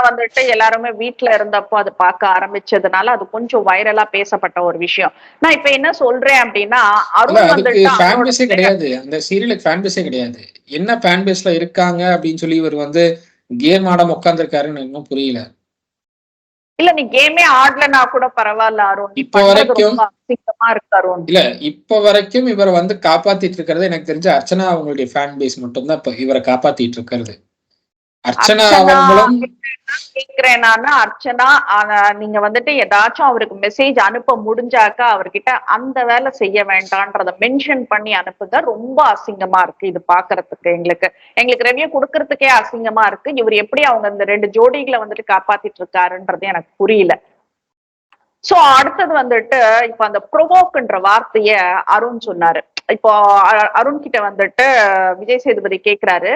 வந்துட்டு எல்லாருமே வீட்டுல இருந்தப்போ அது பார்க்க ஆரம்பிச்சதுனால அது கொஞ்சம் வைரலா பேசப்பட்ட ஒரு விஷயம். நான் இப்ப என்ன சொல்றேன் அப்படின்னா அதுக்கு ஃபேன் பேஸே கிடையாது, அந்த சீரியலுக்கு ஃபேன் பேஸே கிடையாது. என்ன ஃபேன் பேஸ்ல இருக்காங்க அப்படின்னு சொல்லி இவர் வந்து கேம் ஆடாம உட்கார்ந்துருக்காருன்னு இன்னும் புரியல. இல்ல நீ கேமே ஆடலனா கூட பரவாயில்ல அருண். இப்ப வரைக்கும் இல்ல, இப்ப வரைக்கும் இவரை வந்து காப்பாத்திட்டு இருக்கிறது எனக்கு தெரிஞ்ச அர்ச்சனா அவங்களுடைய ஃபேன் பேஸ் மட்டும்தான் இப்ப இவரை காப்பாத்திட்டு இருக்கிறது. அர்ச்சனா அவங்களும் கேக்குறேன் நானு. அர்ச்சனா நீங்க வந்துட்டு ஏதாச்சும் அவருக்கு மெசேஜ் அனுப்ப முடிஞ்சாக்கா அவர்கிட்ட அந்த வேலை செய்ய வேண்டாம்ன்றத மென்ஷன் பண்ணி அனுப்புங்க. ரொம்ப அசிங்கமா இருக்கு இது பாக்குறதுக்கு. எங்களுக்கு ரெவியூ கொடுக்கறதுக்கே அசிங்கமா இருக்கு. இவர் எப்படி அவங்க இந்த ரெண்டு ஜோடிகளை வந்துட்டு காப்பாத்திட்டு இருக்காருன்றது எனக்கு புரியல. சோ அடுத்தது வந்துட்டு இப்ப அந்த ப்ரொவோக்ன்ற வார்த்தைய அருண் சொன்னாரு. இப்போ அருண் கிட்ட வந்துட்டு விஜய் சேதுபதி கேக்குறாரு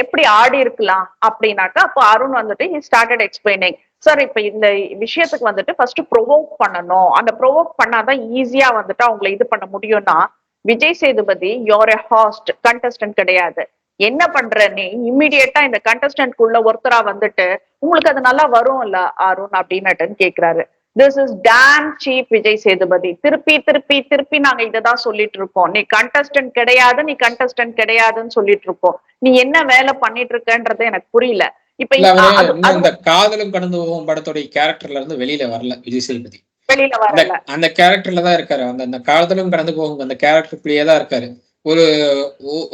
எப்படி ஆடி இருக்கலாம் அப்படின்னாக்கா, அப்போ அருண் வந்துட்டு ஹி ஸ்டார்டட் எக்ஸ்பிளைனிங். சார் இப்ப இந்த விஷயத்துக்கு வந்துட்டு ஃபர்ஸ்ட் ப்ரொவோக் பண்ணணும். அந்த ப்ரொவோக் பண்ணாதான் ஈஸியா வந்துட்டு அவங்களை இது பண்ண முடியும்னா, Vijay Sethupathi you're a host, contestant கிடையாது. என்ன பண்ற நீ இம்மிடியேட்டா இந்த கண்டஸ்டன்ட்குள்ள ஒருத்தரா வந்துட்டு உங்களுக்கு அது நல்லா வரும் இல்ல அருண் அப்படின்னு கேக்குறாரு. This is damn cheap Vijay Sethupathi. திருப்பி திருப்பி திருப்பி நாங்க இததான் சொல்லிட்டு இருக்கோம். நீ கண்டஸ்டன்ட் கிடையாது, நீ கண்டஸ்டன்ட் கிடையாதுன்னு சொல்லிட்டு இருக்கோம். நீ என்ன வேலை பண்ணிட்டு இருக்கன்றது எனக்கு புரியல. இப்ப இந்த காதலும் கடந்து போகும் படத்துடைய கேரக்டர்ல இருந்து வெளியில வரல விஜய் சேதுபதி. வெளியில வரல, அந்த கேரக்டர்ல தான் இருக்காரு. அந்த காதலும் கடந்து போகும் அந்த கேரக்டருக்குள்ளேயே தான் இருக்காரு. ஒரு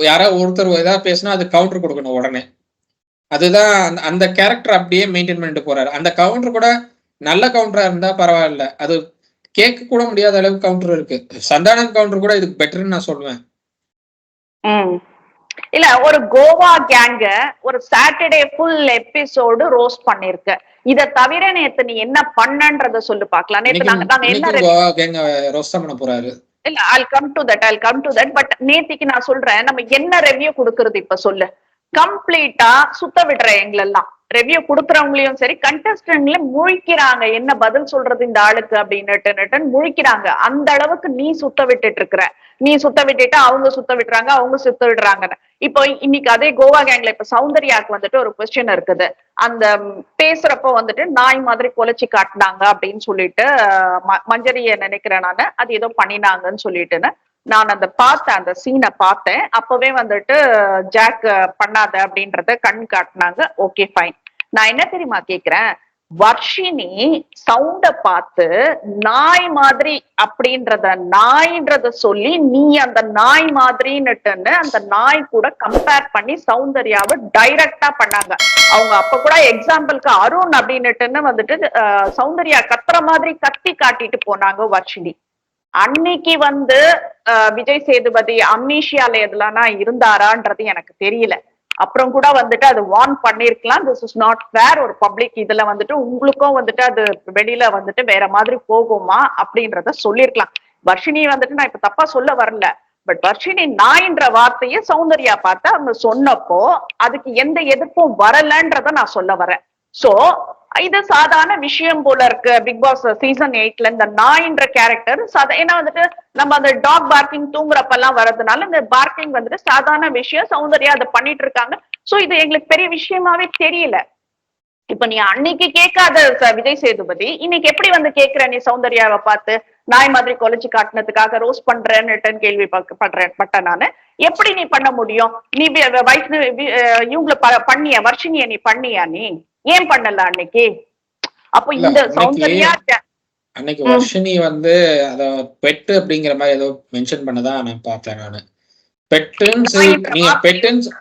யாராவது ஒருத்தர் ஏதாவது பேசினா அது கவுண்டர் கொடுக்கணும் உடனே. அதுதான் அந்த கேரக்டர் அப்படியே மெயின்டைன் பண்ணிட்டு போறாரு. அந்த கவுண்டர் கூட நல்ல கவுண்டரா இருந்தா பரவாயில்ல, அது கேட்க கூட முடியாத அளவுக்கு கவுண்டர் இருக்கு. சந்தானம் கவுண்டர் கூட இதுக்கு பெட்டர்னு நான் சொல்லுவேன். இல்ல ஒரு கோவா கேங்க ஒரு சாட்டர்டே ஃபுல் எபிசோடு ரோஸ்ட் பண்ணிருக்க. இத தவிர நேத்து நீ என்ன பண்ணன்றத சொல்லு பாக்கலாம். நேத்து நாங்க என்ன கோவா கேங்க ரோஸ்ட் பண்ண போறாரு. இல்ல I'll come to that. But நேத்திக்கு நான் சொல்றேன், நம்ம என்ன ரிவ்யூ கொடுக்கறது இப்ப சொல்லு. கம்ப்ளீட்டா சுத்த விடுற எங்களெல்லாம் ரிவ்யூ கொடுக்கறவங்களையும் சரி, கண்டஸ்டன்ட்லயும் முழிக்கிறாங்க, என்ன பதில் சொல்றது இந்த ஆளுக்கு அப்படின்னு முழிக்கிறாங்க. அந்த அளவுக்கு நீ சுத்த விட்டுட்டு இருக்கிற. நீ சுத்த விட்டுட்டு அவங்க சுத்த விடுறாங்க, அவங்க சுத்த விடுறாங்கன்னு. இப்போ இன்னைக்கு அதே கோவா கேங்ல இப்ப சௌந்தர்யாக்கு வந்துட்டு ஒரு கொஸ்டின் இருக்குது. அந்த பேசுறப்ப வந்துட்டு நாய் மாதிரி கொலைச்சு காட்டினாங்க அப்படின்னு சொல்லிட்டு மஞ்சரிய நினைக்கிறேன் நானு, அது ஏதோ பண்ணினாங்கன்னு சொல்லிட்டுன்னு நான் அந்த சீனை பார்த்தேன். அப்பவே வந்துட்டு ஜாக் பண்ணாத அப்படின்றத கண் காட்டினாங்க. Okay fine. நான் என்ன தெரியுமா கேக்குறேன், வர்ஷினி சவுண்ட பார்த்து நாய் மாதிரி நாய்ன்றத சொல்லி நீ அந்த நாய் மாதிரின்னுட்டுன்னு அந்த நாய் கூட கம்பேர் பண்ணி சௌந்தர்யாவை டைரக்டா பண்ணாங்க. அவங்க அப்ப கூட எக்ஸாம்பிளுக்கு அருண் அப்படின்னுட்டுன்னு வந்துட்டு சௌந்தர்யா கத்துற மாதிரி கத்தி காட்டிட்டு போனாங்க வர்ஷினி. அன்னைக்கு வந்து விஜய் சேதுபதி அம்னீஷியால எதுலனா இருந்தாரான்றது எனக்கு தெரியல. அப்புறம் கூட வந்துட்டு அது வார்ன் பண்ணிருக்கலாம், திஸ் இஸ் நாட் ஃபேர், ஒரு பப்ளிக் இதுல வந்துட்டு உங்களுக்கும் வந்துட்டு அது வெளியில வந்துட்டு வேற மாதிரி போகுமா அப்படின்றத சொல்லிருக்கலாம். வர்ஷினி வந்துட்டு நான் இப்ப தப்பா சொல்ல வரல, பட் வர்ஷினி நாயின்ற வார்த்தையை சௌந்தர்யா பார்த்து அவங்க சொன்னப்போ அதுக்கு எந்த எதிர்ப்பும் வரலன்றத நான் சொல்ல வரேன். சோ இது சாதாரண விஷயம் போல இருக்கு. பிக் பாஸ் சீசன் 8ல இந்த நாயின்ற கேரக்டர் ஏன்னா வந்துட்டு நம்ம அந்த டாக் பார்க்கிங் தூங்குறப்பெல்லாம் வர்றதுனால இந்த பார்க்கிங் வந்துட்டு சாதாரண விஷயம், சௌந்தர்யா அதை பண்ணிட்டு இருக்காங்க. சோ இது எங்களுக்கு பெரிய விஷயமாவே தெரியல. இப்ப நீ அன்னைக்கு கேட்காத விஜய் சேதுபதி இன்னைக்கு எப்படி வந்து கேக்குற நீ சௌந்தர்யாவை பார்த்து நாய் மாதிரி கொலைச்சு காட்டினதுக்காக ரோஸ் பண்றேன்னு கேள்வி பட்ட நானு. எப்படி நீ பண்ண முடியும்? நீ இவங்களை பண்ணிய வர்ஷினிய நீ பண்ணியா? நீ ஏன் பண்ணல அன்னைக்கு? அப்போ இந்த சௌந்தர்யா அன்னைக்கு வர்ஷினி வந்து அத பெட்டு அப்படிங்கிற மாதிரி ஏதோ மென்ஷன் பண்ணதான் நான் பார்த்தேன். நானு பெட்டுன்னு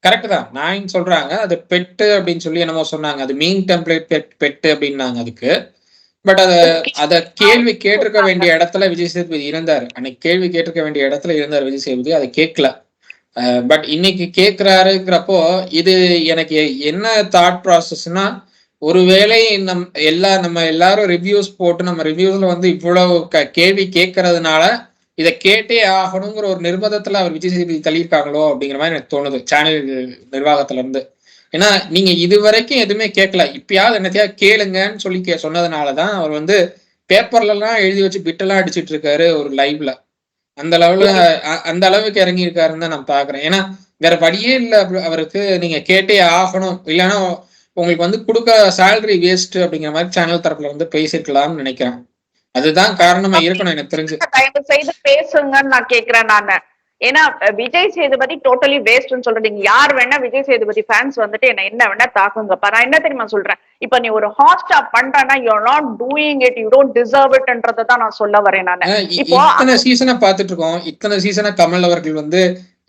கரெக்ட் தான் நாயின்னு சொல்றாங்க, அது பெட்டு அப்படின்னு சொல்லி என்னமோ சொன்னாங்க. அது மீன் டெம்ப்ளேட் பெட்டு அப்படின்னாங்க அதுக்கு. பட் அத கேள்வி கேட்டிருக்க வேண்டிய இடத்துல விஜய் சேதுபதி இருந்தாரு. அன்னைக்கு கேள்வி கேட்டிருக்க வேண்டிய இடத்துல இருந்தார் விஜய் சேதுபதி, அதை கேட்கல. பட் இன்னைக்கு கேட்கிறாருங்கிறப்போ இது எனக்கு என்ன தாட் ப்ராசஸ்னா, ஒருவேளை நம்ம எல்லாரும் ரிவ்யூஸ் போட்டு நம்ம ரிவ்யூஸ்ல வந்து இவ்வளவு கேள்வி கேட்கறதுனால இதை கேட்டே ஆகணுங்கிற ஒரு நிர்பந்தத்துல அவர் விஜய் சேதுபதி தள்ளியிருக்காங்களோ அப்படிங்கிற மாதிரி எனக்கு தோணுது சேனல் நிர்வாகத்துல இருந்து. ஏன்னா நீங்க இது வரைக்கும் எதுவுமே கேட்கல, இப்பயாவது என்னத்தையா கேளுங்கன்னு சொல்லி சொன்னதுனாலதான் அவர் வந்து பேப்பர்ல எல்லாம் எழுதி வச்சு பிட்டெல்லாம் அடிச்சிட்டு இருக்காரு ஒரு லைவ்ல. அந்த அளவுக்கு இறங்கி இருக்காருன்னு தான் நான் பாக்குறேன். ஏன்னா வேற வழியே இல்லை அவருக்கு, நீங்க கேட்டே ஆகணும், இல்லைன்னா உங்களுக்கு வந்து கொடுக்க சேலரி வேஸ்ட் அப்படிங்கிற மாதிரி சேனல் தரப்புல வந்து பேசிருக்கலாம்னு நினைக்கிறேன். அதுதான் காரணமா இருக்கணும் எனக்கு தெரிஞ்சு. தயவு செய்து பேசுங்கன்னு நான் கேக்குறேன் நானு. ஏன்னா விஜய் சேதுபதி டோட்டலி வேஸ்ட்னு சொல்றீங்க. யார் வேணா விஜய் சேதுபதி ஃபேன்ஸ் வந்துட்டு என்ன வேணா தாக்குங்கப்பா. நான் என்ன தெரியுமா சொல்றேன், இப்ப நீ ஒரு ஹாஸ்டா பண்றேன்னா you are not doing it, you don't deserve இட்ன்றத தான் நான் சொல்ல வரேன் நானு. இப்போ இத்தனை சீசனை பார்த்துட்டு இருக்கோம், இத்தனை சீசனை கமல் அவர்கள் வந்து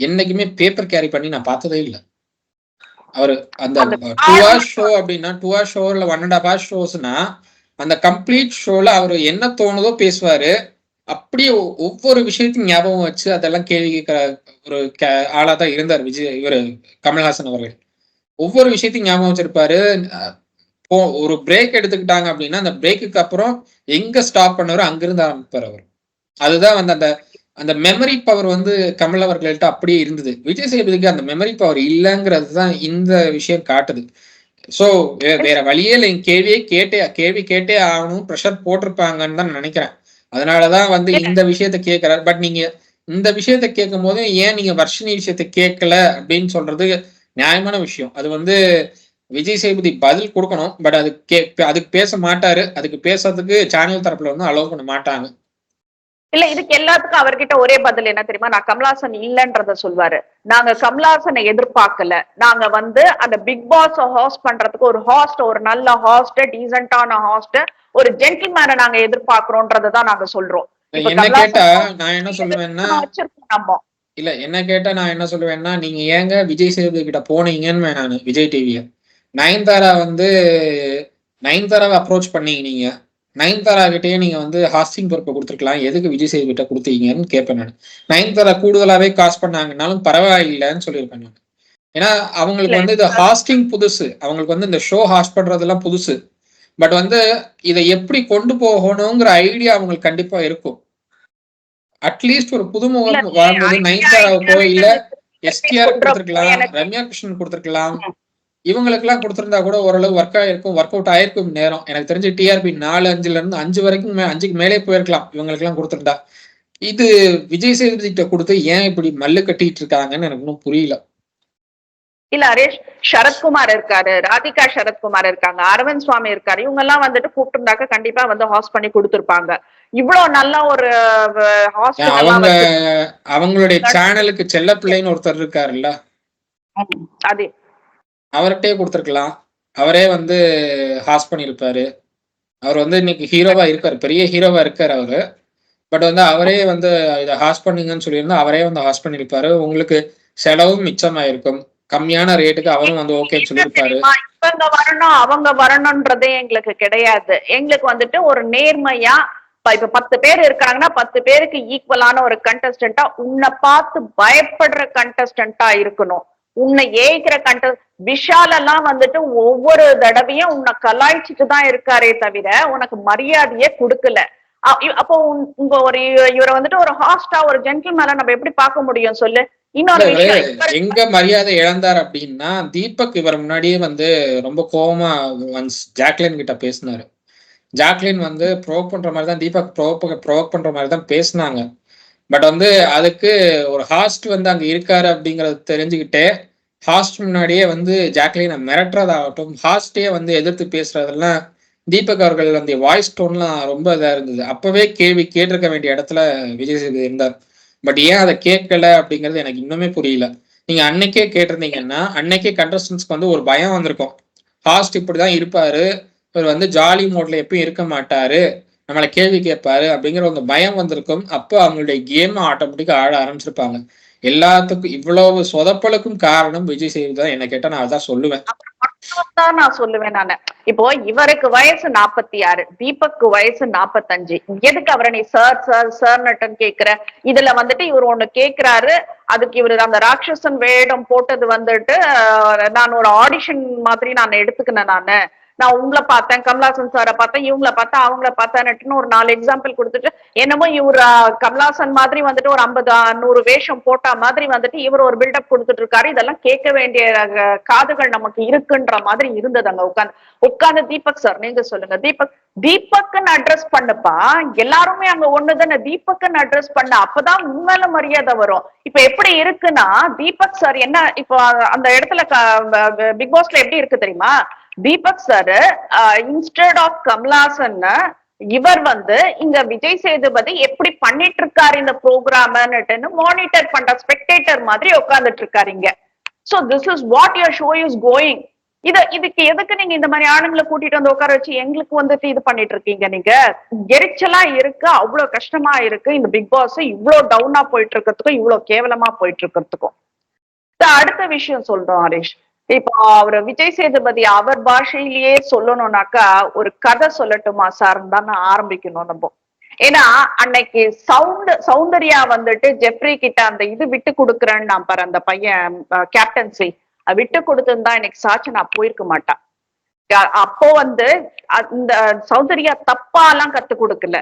என்னைக்குமே பேப்பர் கேரி பண்ணி நான் பார்த்ததே இல்லை. அவரு அந்த 2 hours ஷோ அப்படின்னா 2 hours ஷோ இல்ல 1.5 hours ஷோஸ்னா அந்த கம்ப்ளீட் ஷோல அவரு என்ன தோணுதோ பேசுவாரு. அப்படியே ஒவ்வொரு விஷயத்தையும் ஞாபகம் வச்சு அதெல்லாம் கேள்வி கேட்கிற ஒரு ஆளா தான் இருந்தார் இவரு கமல்ஹாசன் அவர்கள். ஒவ்வொரு விஷயத்தையும் ஞாபகம் வச்சிருப்பாரு. ஒரு பிரேக் எடுத்துக்கிட்டாங்க அப்படின்னா அந்த பிரேக்குக்கு அப்புறம் எங்க ஸ்டாப் பண்ணாரோ அங்கிருந்து ஆரம்பிப்பார் அவர். அதுதான் வந்து அந்த மெமரி பவர் வந்து கமல் அவர்கள்ட்ட அப்படியே இருந்தது. விஜய் சேதுபதிக்கு அந்த மெமரி பவர் இல்லைங்கிறது தான் இந்த விஷயம் காட்டுது. சோ வேற வழியே இல்லை, கேள்வி கேட்டே ஆகணும், ப்ரெஷர் போட்டிருப்பாங்கன்னு தான் நினைக்கிறேன். அதனாலதான் வந்து இந்த விஷயத்த கேட்கிறாரு. பட் நீங்க இந்த விஷயத்த கேட்கும் போது ஏன் நீங்க வர்ஷினி விஷயத்த கேட்கல அப்படின்னு சொல்றது நியாயமான விஷயம். அது வந்து விஜய் சேதுபதி பதில் கொடுக்கணும். பட் அதுக்கு பேச மாட்டாரு. அதுக்கு பேசுறதுக்கு சேனல் தரப்புல வந்து அலோவ் பண்ண மாட்டாங்க. இல்ல இதுக்கு எல்லாத்துக்கும் அவர்கிட்ட ஒரே பதில் என்ன தெரியுமா, நான் கமல்ஹாசன் இல்லன்றத சொல்வாரு. நாங்க கமல்ஹாசனை எதிர்பார்க்கல, நாங்க வந்து அந்த பிக் பாஸ் ஹாஸ்ட் பண்றதுக்கு ஒரு நல்ல ஹாஸ்ட், டீசென்டான ஹாஸ்ட், ஒரு ஜென்டில்மேனை நாங்க எதிர்பார்க்கிறோன்றதான் நாங்க சொல்றோம். என்ன கேட்டா நான் என்ன சொல்லுவேன்னா நான் என்ன சொல்லுவேன்னா நீங்க ஏங்க விஜய் சேதுபதி கிட்ட போனீங்கன்னு நான் விஜய் டிவிய நயன்தாராவை அப்ரோச் பண்ணீங்க. நீங்க நயன்தாரா கிட்டயே நீங்க வந்து ஹாஸ்டிங் பொறுப்பை கொடுத்துருக்கலாம், எதுக்கு விஜய் சேதுபதி கிட்ட கொடுத்தீங்கன்னு கேட்பேன் நான். நயன்தாரா கூடுதலாவே காசு பண்ணாங்கன்னாலும் பரவாயில்லைன்னு சொல்லியிருப்பேன் நான். ஏன்னா அவங்களுக்கு வந்து இது ஹாஸ்டிங் புதுசு, அவங்களுக்கு வந்து இந்த ஷோ ஹாஸ்ட் பண்றதெல்லாம் புதுசு. பட் வந்து இதை எப்படி கொண்டு போகணுங்கிற ஐடியா அவங்களுக்கு கண்டிப்பா இருக்கும். அட்லீஸ்ட் ஒரு புதுமுகம் வரும்போது நயன்தாராவுக்கோ இல்ல எஸ்டிஆர் கொடுத்துருக்கலாம், ரம்யா கிருஷ்ணன் கொடுத்துருக்கலாம், இவங்களுக்கு எல்லாம் கொடுத்திருந்தா கூட ஓரளவு ஒர்க் ஆயிருக்கும், ஒர்க் அவுட் ஆயிருக்கும் நேரம். எனக்கு தெரிஞ்சு டிஆர்பி 4-5ல இருந்து 5 வரைக்கும் 5க்கு மேலே போயிருக்கலாம் இவங்களுக்கு எல்லாம் கொடுத்திருந்தா. இது விஜய் சேதுபதி கிட்ட கொடுத்து ஏன் இப்படி மல்லு கட்டிட்டு இருக்காங்கன்னு எனக்கு இன்னும் புரியல. இல்ல ஹரேஷ், சரத்குமார் இருக்காரு, ராதிகா சரத்குமார் இருக்காங்க, அரவிந்த் சுவாமி இருக்காரு, இவங்க எல்லாம் வந்துட்டு கூப்பிட்டுருந்தாக்க கண்டிப்பா வந்து ஹாஸ்ட் பண்ணி கொடுத்திருப்பாங்க. இவ்வளவு நல்ல ஒரு அவங்க அவங்களுடைய சேனலுக்கு செல்ல பிள்ளைன்னு ஒருத்தர் இருக்காருல்ல, அது அவர்கிட்டே கொடுத்துருக்கலாம், அவரே வந்து ஹாஸ்ட் பண்ணிருப்பாரு. அவர் வந்து இன்னைக்கு ஹீரோவா இருக்காரு, பெரிய ஹீரோவா இருக்காரு அவரு. பட் வந்து அவரே வந்து இதை ஹாஸ்ட் பண்ணுங்கன்னு சொல்லியிருந்தா அவரே வந்து ஹாஸ்ட் பண்ணிருப்பாரு. உங்களுக்கு செலவும் மிச்சமாயிருக்கும், கம்மியான ரேட்டுக்கு அவரும் வந்து ஓகேன்னு சொல்லியிருப்பாரு. இவங்க வரணும் அவங்க வரணும்ன்றதே எங்களுக்கு கிடையாது. எங்களுக்கு வந்துட்டு ஒரு நேர்மையா இப்ப 10 பேர் இருக்காங்கன்னா 10 பேருக்கு ஈக்குவலான ஒரு கண்டஸ்டன்டா, உன்னை பார்த்து பயப்படுற கண்டஸ்டன்டா இருக்கணும். உன்னை ஏய்க்கிற விஷால் எல்லாம் வந்துட்டு ஒவ்வொரு தடவையும் உன்னை கலாய்ச்சிட்டு தான் இருக்காரே தவிர உனக்கு மரியாதையே கொடுக்கல. அப்போ உங்க ஒரு இவரை வந்துட்டு ஒரு ஹாஸ்டா ஒரு ஜென்டில் மேல நம்ம எப்படி பார்க்க முடியும் சொல்லு. எங்க மரியாதை இழந்தார் அப்படின்னா, தீபக் இவர் முன்னாடியே வந்து ரொம்ப கோபமா ஜாக்லின் கிட்ட பேசினாரு. ஜாக்லின் வந்து ப்ரோவோக் பண்ற மாதிரி தான் தீபக் ப்ரோவோக் பண்ற மாதிரி தான் பேசினாங்க. பட் வந்து அதுக்கு ஒரு ஹாஸ்ட் வந்து அங்க இருக்காரு அப்படிங்கறது தெரிஞ்சுக்கிட்டே ஹாஸ்ட் முன்னாடியே வந்து ஜாக்லினை மிரட்டுறதாகட்டும், ஹாஸ்டே வந்து எதிர்த்து பேசுறதெல்லாம் தீபக் அவர்கள் அந்த வாய்ஸ் டோன்லாம் ரொம்ப இதா இருந்தது. அப்பவே கேள்வி கேட்டிருக்க வேண்டிய இடத்துல விஜய் சேதுபதி இருந்தார். பட் ஏன் அதை கேட்கல அப்படிங்கிறது எனக்கு இன்னுமே புரியல. நீங்க அன்னைக்கே கேட்டிருந்தீங்கன்னா அன்னைக்கே கண்டஸ்டன்ஸ்க்கு வந்து ஒரு பயம் வந்திருக்கும், ஹாஸ்ட் இப்படிதான் இருப்பாரு, இவர் வந்து ஜாலி மோட்ல எப்பயும் இருக்க மாட்டாரு, நம்மளை கேள்வி கேட்பாரு அப்படிங்கிற ஒரு பயம் வந்திருக்கும். அப்போ அவங்களுடைய கேம் ஆட்டோமேட்டிக்கா ஆட ஆரம்பிச்சிருப்பாங்க. எல்லாத்துக்கும் இவ்வளவு சொதப்பலுக்கும் காரணம் விஜய் சேதுபதி தான். என்ன கேட்டா நான் அதான் சொல்லுவேன். நான் சொல்லுவேன் நானு. இப்போ இவருக்கு வயசு 46, தீபக்கு வயசு 45. எதுக்கு அவரை நீ சார் சார் சார் நட்டன் கேக்குற? இதுல வந்துட்டு இவர் ஒண்ணு கேக்குறாரு, அதுக்கு இவரு அந்த ராட்சசன் வேடம் போட்டது வந்துட்டு நான் ஒரு ஆடிஷன் மாதிரி நான் எடுத்துக்கினேன். நான் உங்களை பார்த்தேன், கமலாசன் சாரை பார்த்தேன், இவங்கள பார்த்தேன், அவங்கள பார்த்தேன்னுட்டுன்னு ஒரு 4 எக்ஸாம்பிள் கொடுத்துட்டு என்னமோ இவர் கமலாசன் மாதிரி வந்துட்டு ஒரு 50-100 வேஷம் போட்டா மாதிரி வந்துட்டு இவர் ஒரு பில்டப் கொடுத்துட்டு இருக்காரு. இதெல்லாம் கேட்க வேண்டிய காதுகள் நமக்கு இருக்குன்ற மாதிரி இருந்தது. அங்க உட்காந்து தீபக் சார் நீங்க சொல்லுங்க, தீபக்னு அட்ரஸ் பண்ணுப்பா, எல்லாருமே அங்க ஒண்ணுதானே, தீபக்னு அட்ரஸ் பண்ண, அப்பதான் உண்மையில மரியாதை வரும். இப்ப எப்படி இருக்குன்னா தீபக் சார் என்ன இப்போ அந்த இடத்துல பிக் பாஸ்ல எப்படி இருக்கு தெரியுமா? Deepak sir instead of Kamal Haasan இவர் வந்து இங்க விஜய் சேதுபதி எப்படி பண்ணிட்டு இருக்காரு இந்த ப்ரோக்ராம்னு மானிட்டர் பண்ற ஸ்பெக்டேட்டர் மாதிரி உட்கார்ந்துட்டு இருக்காரு இங்க. So this is what your show is going. இதுக்கு எதுக்கு நீங்க இந்த மாதிரி ஆளுங்களை கூட்டிட்டு வந்து உட்கார வச்சு எங்களுக்கு வந்துட்டு இது பண்ணிட்டு இருக்கீங்க? நீங்க எரிச்சலா இருக்கு, அவ்வளவு கஷ்டமா இருக்கு இந்த பிக் பாஸ் இவ்வளவு டவுனா போயிட்டு இருக்கிறதுக்கும் இவ்வளவு கேவலமா போயிட்டு இருக்கிறதுக்கும். அடுத்த விஷயம் சொல்றோம் ஹரீஷ். இப்போ அவரு விஜய் சேதுபதி அவர் பாஷையிலேயே சொல்லணும்னாக்கா ஒரு கதை சொல்லட்டுமா சார் தான் ஆரம்பிக்கணும் நம்ம. ஏன்னா அன்னைக்கு சௌந்தர்யா வந்துட்டு ஜெப்ரி கிட்ட அந்த இது விட்டு கொடுக்குறேன்னு நான் பாரு, அந்த பையன் கேப்டன்சி விட்டு கொடுத்துருந்தா இன்னைக்கு சாட்சி நான் போயிருக்க மாட்டான். அப்போ வந்து அந்த சௌந்தர்யா தப்பா எல்லாம் கத்து கொடுக்கல,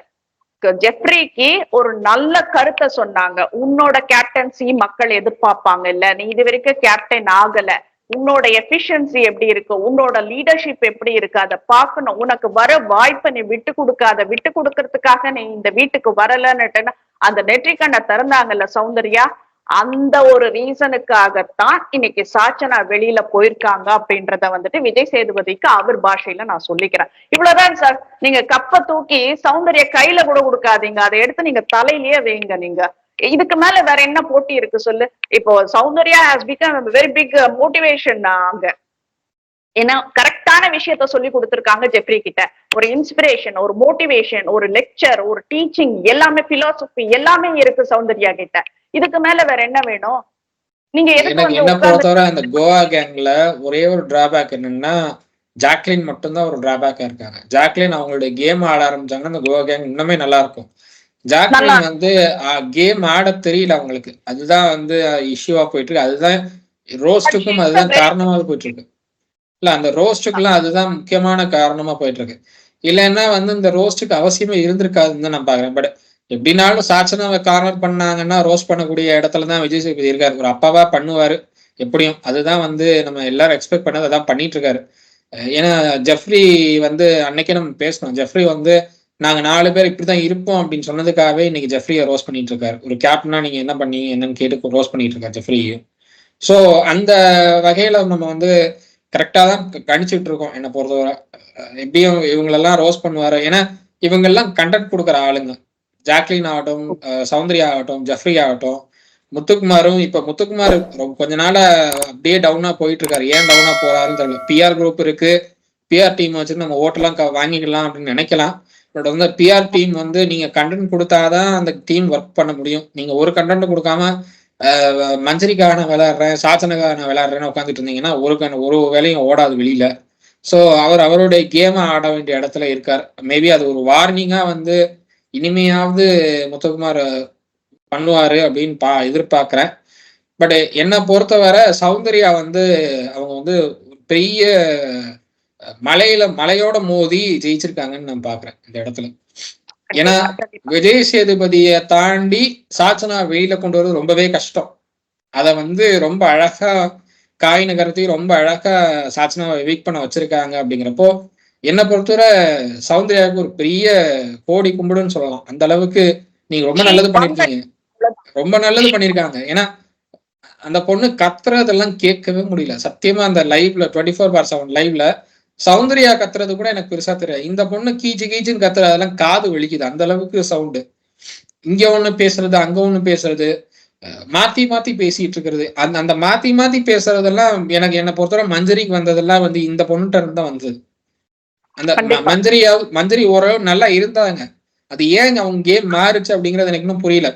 ஜெப்ரிக்கு ஒரு நல்ல கருத்தை சொன்னாங்க. உன்னோட கேப்டன்சி மக்கள் எதிர்பார்ப்பாங்க இல்ல, நீ இது வரைக்கும் கேப்டன் ஆகல, உன்னோட எஃபிஷியன்சி எப்படி இருக்கு, உன்னோட லீடர்ஷிப் எப்படி இருக்கு, அதை பார்க்கணும். உனக்கு வர வாய்ப்பை நீ விட்டு கொடுக்காத, விட்டு கொடுக்கறதுக்காக நீ இந்த வீட்டுக்கு வரலன்னுட்டு அந்த நெற்றிக்கண்ணை திறந்தாங்கல்ல சௌந்தர்யா, அந்த ஒரு ரீசனுக்காகத்தான் இன்னைக்கு சாச்சனா வெளியில போயிருக்காங்க அப்படின்றத வந்துட்டு விஜய் சேதுபதிக்கு அவர் பாஷையில நான் சொல்லிக்கிறேன். இவ்வளவுதான் சார். நீங்க கப்பை தூக்கி சௌந்தர்யா கையில கூட கொடுக்காதீங்க, அதை எடுத்து நீங்க தலையிலேயே வைங்க. நீங்க இதுக்கு மேல வேற என்ன போட்டி இருக்கு சொல்லு? இப்போ Soundarya has become very big motivation அங்க. ஏன்னா கரெக்டான விஷயத்த சொல்லி கொடுத்துருக்காங்க ஜெப்ரி கிட்ட. ஒரு இன்ஸ்பிரேஷன், ஒரு மோட்டிவேஷன், ஒரு லெக்சர், ஒரு டீச்சிங், எல்லாமே பிலாசபி எல்லாமே இருக்கு சௌந்தர்யா கிட்ட. இதுக்கு மேல வேற என்ன வேணும்? நீங்க என்ன பொறுத்தவரை அந்த கோவா கேங்ல ஒரே ஒரு டிராபேக் என்னன்னா, ஜாக்லின் மட்டும்தான் ஒரு டிராபேக்கா இருக்காங்க. ஜாக்லின் அவங்களுடைய கேம் ஆட ஆரம்பிச்சாங்கன்னா அந்த கோவா கேங் இன்னுமே நல்லா இருக்கும். ஜாக்லின் வந்து கேம் ஆட தெரியல அவங்களுக்கு. அதுதான் வந்து இஷ்யூவா போயிட்டு இருக்கு. அதுதான் ரோஸ்டுக்கும் அதுதான் காரணமாக போயிட்டு இருக்கு. இல்ல அந்த ரோஸ்டுக்குலாம் அதுதான் முக்கியமான காரணமா போயிட்டு இருக்கு. இல்லைன்னா வந்து இந்த ரோஸ்டுக்கு அவசியமே இருந்திருக்காதுன்னு தான் நான் பாக்குறேன். பட் எப்படினாலும் சாச்சனாவை கார்னர் பண்ணாங்கன்னா ரோஸ்ட் பண்ணக்கூடிய இடத்துலதான் விஜய் சேதுபதி இருக்காரு. ஒரு அப்பாவா பண்ணுவாரு எப்படியும். அதுதான் வந்து நம்ம எல்லாரும் எக்ஸ்பெக்ட் பண்ணது அதான் பண்ணிட்டு இருக்காரு. ஏன்னா ஜெஃப்ரி வந்து அன்னைக்கே நம்ம பேசணும். ஜெஃப்ரி வந்து நாங்க 4 பேர் இப்படிதான் இருப்போம் அப்படின்னு சொன்னதுக்காகவே இன்னைக்கு ஜெஃப்ரியை ரோஸ்ட் பண்ணிட்டு இருக்காரு. ஒரு கேப்டனா நீங்க என்ன பண்ணீங்க என்னன்னு கேட்டு ரோஸ்ட் பண்ணிட்டு இருக்காரு ஜெஃப்ரியும். ஸோ அந்த வகையில நம்ம வந்து கரெக்டா தான் கணிச்சுட்டு இருக்கோம். என்ன பொறுத்தவரை எப்படியும் இவங்களெல்லாம் ரோஸ்ட் பண்ணுவாரு. ஏன்னா இவங்கெல்லாம் கண்டென்ட் கொடுக்குற ஆளுங்க. ஜாக்லின் ஆகட்டும், சௌந்தர்யா ஆகட்டும், ஜெஃப்ரி ஆகட்டும், முத்துக்குமாரும். இப்ப முத்துக்குமார் கொஞ்ச நாள அப்படியே டவுனா போயிட்டு இருக்காரு. ஏன் டவுனா போறாருன்னு தெரியல. பிஆர் குரூப் இருக்கு, பிஆர் டீம் வச்சு நம்ம ஓட்டெல்லாம் வாங்கிக்கலாம் அப்படின்னு நினைக்கலாம். பட் வந்து பிஆர் டீம் வந்து நீங்க கண்டென்ட் கொடுத்தாதான் அந்த டீம் ஒர்க் பண்ண முடியும். நீங்க ஒரு கண்டென்ட் கொடுக்காம மஞ்சரிக்காக விளையாடுறேன், சாச்சனுக்காக விளையாடுறேன்னு உட்காந்துட்டு இருந்தீங்கன்னா ஒரு வேலையும் ஓடாது வெளியில. ஸோ அவருடைய கேமை ஆட வேண்டிய இடத்துல இருக்கார். மேபி அது ஒரு வார்னிங்கா வந்து இனிமையாவது முத்துக்குமார் பண்ணுவாரு அப்படின்னு எதிர்பார்க்கிறேன். பட் என்னை பொறுத்தவரை சௌந்தர்யா வந்து அவங்க வந்து பெரிய மலையோட மோதி ஜெயிச்சிருக்காங்கன்னு நான் பாக்குறேன் இந்த இடத்துல. ஏன்னா விஜய் சேதுபதியை தாண்டி சாச்சனா வெளியில கொண்டு வரது ரொம்பவே கஷ்டம். அத வந்து ரொம்ப அழகா காய் நகரத்தையும் ரொம்ப அழகா சாச்சனாவை வீக் பண்ண வச்சிருக்காங்க. அப்படிங்கிறப்போ என்னை பொறுத்தவரை சௌந்தர்யாவுக்கு ஒரு பெரிய கோடி கும்பிடுன்னு சொல்லலாம். அந்த அளவுக்கு நீங்க ரொம்ப நல்லது பண்ணிருக்கீங்க. ரொம்ப நல்லது பண்ணிருக்காங்க. ஏன்னா அந்த பொண்ணு கத்துறதெல்லாம் கேட்கவே முடியல சத்தியமா. அந்த லைவ்ல 24/7 லைவ்ல சௌந்தர்யா கத்துறது கூட எனக்கு பெருசா தெரியாது. இந்த பொண்ணு கீச்சுன்னு கத்துறது அதெல்லாம் காது வலிக்குது. அந்த அளவுக்கு சவுண்டு. இங்க ஒண்ணு பேசுறது அங்க ஒண்ணு பேசுறது, மாத்தி மாத்தி பேசிட்டு இருக்கிறது. அந்த மாத்தி மாத்தி பேசுறதெல்லாம் எனக்கு என்னை பொறுத்தவரை மஞ்சரிக்கு வந்ததெல்லாம் வந்து இந்த பொண்ணுகிட்ட இருந்து தான் வந்தது. அந்த மஞ்சரி ஓரளவு நல்லா இருந்தாங்க. அது ஏன் அவங்க கேம் மாறுச்சு அப்படிங்கறது எனக்கு இன்னும் புரியல.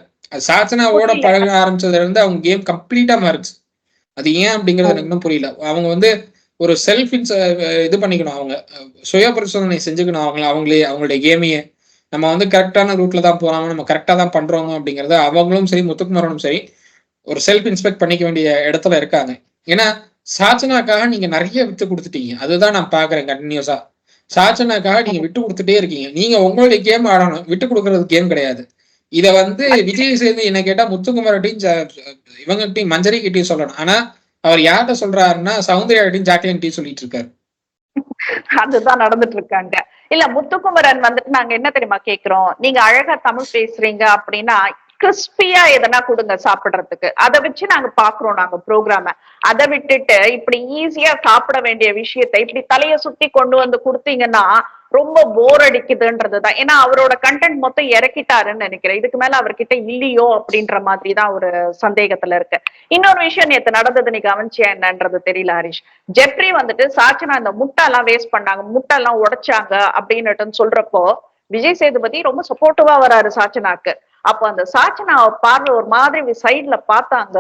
சாச்சனாவோட பழக ஆரம்பிச்சதுல இருந்து அவங்க கேம் கம்ப்ளீட்டா மாறுச்சு. அது ஏன் அப்படிங்கறது எனக்கு இன்னும் புரியல. அவங்க வந்து ஒரு செல்ஃப் இது பண்ணிக்கணும். அவங்க சுய பரிசோதனை செஞ்சுக்கணும். அவங்களுடைய கேமையே நம்ம வந்து கரெக்டான ரூட்ல தான் போறாங்க, நம்ம கரெக்டா தான் பண்றோம் அப்படிங்கறத அவங்களும் சரி முத்துக்குமாரனும் சரி ஒரு செல்ஃப் இன்ஸ்பெக்ட் பண்ணிக்க வேண்டிய இடத்துல இருக்காங்க. ஏன்னா சாச்சனாக்காக நீங்க நிறைய விட்டு கொடுத்துட்டீங்க. அதுதான் நான் பாக்குறேன் கண்டினியூஸா. சாச்சனாக்காக நீங்க விட்டு கொடுத்துட்டே இருக்கீங்க. நீங்க உங்களுடைய கேம் ஆடணும், விட்டு கொடுக்கறது கேம் கிடையாது. இத வந்து விஜய் சேர்ந்து என்ன கேட்டா முத்துக்குமார்ட்டையும் இவங்ககிட்டையும் மஞ்சரி கிட்டையும் சொல்லணும். ஆனா அவர் யார்கிட்ட சொல்றாருன்னா சௌந்தர்யாட்டையும் ஜாக்லின் டீ சொல்லிட்டு இருக்காரு. அதுதான் நடந்துட்டு இருக்காங்க. இல்ல முத்துக்குமரன் வந்துட்டு நாங்க என்ன தெரியுமா கேக்குறோம், நீங்க அழகா தமிழ் பேசுறீங்க அப்படின்னா கிறிஸ்பியா எதனா கொடுங்க சாப்பிடுறதுக்கு. அதை வச்சு நாங்க பாக்குறோம் நாங்க ப்ரோக்ராம. அதை விட்டுட்டு இப்படி ஈஸியா சாப்பிட வேண்டிய விஷயத்தை இப்படி தலைய சுத்தி கொண்டு வந்து கொடுத்தீங்கன்னா ரொம்ப போர் அடிக்குதுன்றதுதான். ஏன்னா அவரோட கண்டென்ட் மொத்தம் இறக்கிட்டாருன்னு நினைக்கிறேன். இதுக்கு மேல அவர்கிட்ட இல்லையோ அப்படின்ற மாதிரி தான் ஒரு சந்தேகத்துல இருக்கு. இன்னொரு விஷயம் நேத்து நடந்தது நீ கவனிச்சியா என்னன்றது தெரியல ஹரிஷ். ஜெப்ரி வந்துட்டு சாச்சனா இந்த முட்டை எல்லாம் வேஸ்ட் பண்ணாங்க, முட்டை எல்லாம் உடைச்சாங்க அப்படின்னு சொல்றப்போ விஜய் சேதுபதி ரொம்ப சப்போர்ட்டிவா வராரு சாச்சனாக்கு. அப்போ அந்த சாச்சனா பார்வை ஒரு மாதிரி சைட்ல பார்த்தாங்க.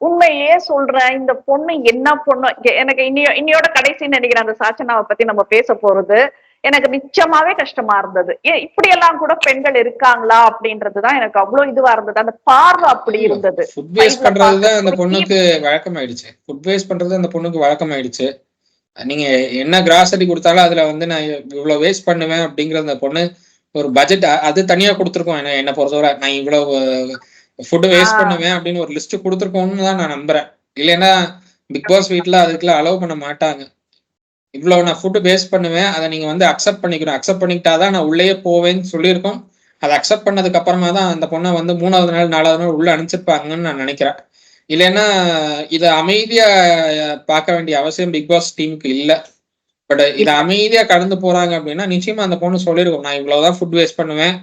உண்மையிலேயே சொல்றேன், இந்த பொண்ணு என்ன பொண்ணு. எனக்கு இன்னையோட கடைசின்னு நினைக்கிறேன் அந்த சாச்சனாவை பத்தி நம்ம பேச போறது. எனக்கு நிச்சயமாவே கஷ்டமா இருந்தது. இப்படி எல்லாம் கூட பெண்கள் இருக்காங்களா அப்படின்றதுதான் எனக்கு அவ்வளவு இதுவா இருந்தது. அந்த பார்வை அப்படி இருந்தது. ஃபுட் வேஸ்ட் பண்றதுதான் அந்த பொண்ணுக்கு வழக்கமாயிடுச்சு. ஃபுட் வேஸ்ட் பண்றது அந்த பொண்ணுக்கு வழக்கமாயிடுச்சு. நீங்க என்ன கிராசரி கொடுத்தாலும் அதுல வந்து நான் இவ்வளவு வேஸ்ட் பண்ணுவேன் அப்படிங்கிற அந்த பொண்ணு ஒரு பட்ஜெட் அது தனியா கொடுத்துருக்கோம். என்ன பொறுத்தவரை நான் இவ்வளவு ஃபுட் வேஸ்ட் பண்ணுவேன் அப்படின்னு ஒரு லிஸ்ட் கொடுத்துருக்கோம்னு தான் நான் நம்புறேன். இல்லைன்னா பிக் பாஸ் வீட்ல அதுக்கெல்லாம் அலோவ் பண்ண மாட்டாங்க. இவ்வளவு நான் ஃபுட்டு வேஸ்ட் பண்ணுவேன், அதை நீங்க வந்து அக்செப்ட் பண்ணிக்கணும். அக்செப்ட் பண்ணிக்கிட்டாதான் நான் உள்ளேயே போவேன்னு சொல்லியிருக்கோம். அதை அக்செப்ட் பண்ணதுக்கு அப்புறமா தான் அந்த பொண்ணை வந்து 3வது நாள் 4வது நாள் உள்ள அனுப்பிச்சிருப்பாங்கன்னு நான் நினைக்கிறேன். இல்லைன்னா இதை அமைதியா பார்க்க வேண்டிய அவசியம் பிக் பாஸ் டீமுக்கு இல்லை. பட் இதை அமைதியா கடந்து போறாங்க அப்படின்னா நிச்சயமா அந்த பொண்ணு சொல்லிருக்கும், நான் இவ்வளவுதான் ஃபுட் வேஸ்ட் பண்ணுவேன்,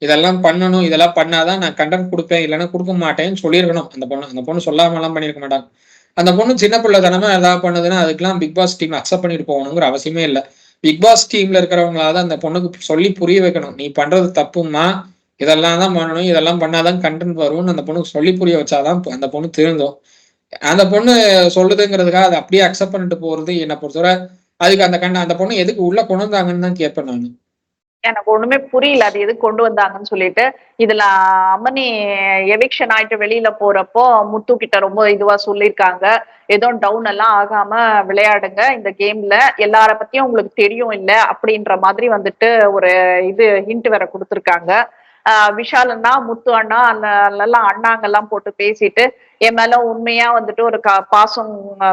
இதெல்லாம் பண்ணணும், இதெல்லாம் பண்ணாதான் நான் கண்டென்ட் கொடுப்பேன், இல்லைன்னா கொடுக்க மாட்டேன்னு சொல்லியிருக்கணும் அந்த பொண்ணு சொல்லாம எல்லாம் பண்ணிருக்க மாட்டாங்க. அந்த பொண்ணு சின்ன பிள்ளை தானமே ஏதாவது பண்ணுதுன்னா அதுக்கெல்லாம் பிக் பாஸ் டீம் அக்செப்ட் பண்ணிட்டு போகணுங்கிற அவசியமே இல்லை. பிக் பாஸ் டீம்ல இருக்கிறவங்களாவது அந்த பொண்ணுக்கு சொல்லி புரிய வைக்கணும், நீ பண்றது தப்புமா, இதெல்லாம் தான் பண்ணணும், இதெல்லாம் பண்ணாதான் கண்டென்ட் வரும்னு அந்த பொண்ணுக்கு சொல்லி புரிய வச்சாதான் அந்த பொண்ணு திருந்தும். அந்த பொண்ணு சொல்லுதுங்கிறதுக்காக அதை அப்படியே அக்செப்ட் பண்ணிட்டு போறது என்னை பொறுத்தவரை அதுக்கு அந்த பொண்ணு எதுக்கு உள்ள கொண்டு வந்தாங்கன்னு தான் கேட்பேன் நானு. எனக்கு ஒண்ணுமே புரியல. அது எதுக்கு கொண்டு வந்தாங்கன்னு சொல்லிட்டு. இதுல அம்மனி எவிக்ஷன் ஆயிட்டு வெளியில போறப்போ, முத்து கிட்ட ரொம்ப இதுவா சொல்லியிருக்காங்க. எதுவும் டவுன் எல்லாம் ஆகாம விளையாடுங்க இந்த கேம்ல. எல்லார பத்தியும் உங்களுக்கு தெரியும் இல்ல, அப்படின்ற மாதிரி வந்துட்டு ஒரு இது ஹிண்ட் வேற குடுத்திருக்காங்க. விஷால் அண்ணா, முத்து அண்ணா எல்லாம் அண்ணாங்கெல்லாம் போட்டு பேசிட்டு, என் மேல உண்மையா வந்துட்டு ஒரு பாசம்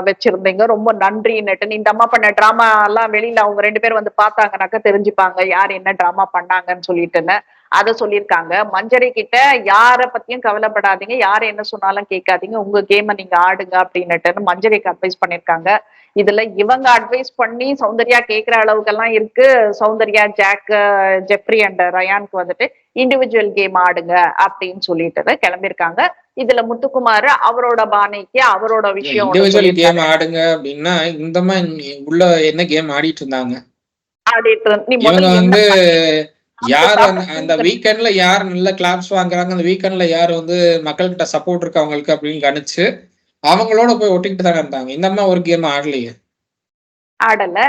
வச்சிருந்தீங்க. ரொம்ப நன்றின்னுட்டு. இந்த அம்மா பண்ண டிராமா எல்லாம் வெளியில அவங்க 2 பேரும் வந்து பார்த்தாங்கனாக்கா தெரிஞ்சுப்பாங்க யார் என்ன டிராமா பண்ணாங்கன்னு சொல்லிட்டுன்னு. அத சொல்லியிருக்காங்க. மஞ்சரி கிட்ட யார பத்தியும் கவலைப்படாதீங்க. யார் என்ன சொன்னாலும் கேட்காதீங்க. உங்க கேம நீங்க ஆடுங்க அப்படின்னுட்டுன்னு மஞ்சரிக்கு அட்வைஸ் பண்ணியிருக்காங்க. இதுல இவங்க அட்வைஸ் பண்ணி சௌந்தர்யா கேட்கிற அளவுக்கெல்லாம் இருக்கு. சௌந்தர்யா, ஜாக், ஜெஃப்ரி அண்ட் ரயானுக்கு வந்துட்டு இண்டிவிஜுவல் கேம் ஆடுங்க அப்படின்னு சொல்லிட்டு கிளம்பியிருக்காங்க. இதுல முத்துக்குமார் அவரோட பாணிக்கு அவரோட விஷயம் இண்டிவிஜுவல் கேம் ஆடுங்க அப்படின்னா இந்த மாதிரி உள்ள என்ன கேம் ஆடிட்டு இருந்தாங்க? இவங்க வந்து யார் அந்த வீக்கெண்ட்ல யார் நல்ல கிளாப்ஸ் வாங்குறாங்க, அந்த வீக்கெண்ட்ல யார் வந்து மக்கள்கிட்ட சப்போர்ட் இருக்கு அவங்களுக்கு அப்படின்னு கணிச்சு அவங்களோட போய் ஒட்டிக்கிட்டு தானே இருந்தாங்க. இந்த மாதிரி ஒரு கேம் ஆடலையே. ஆடல.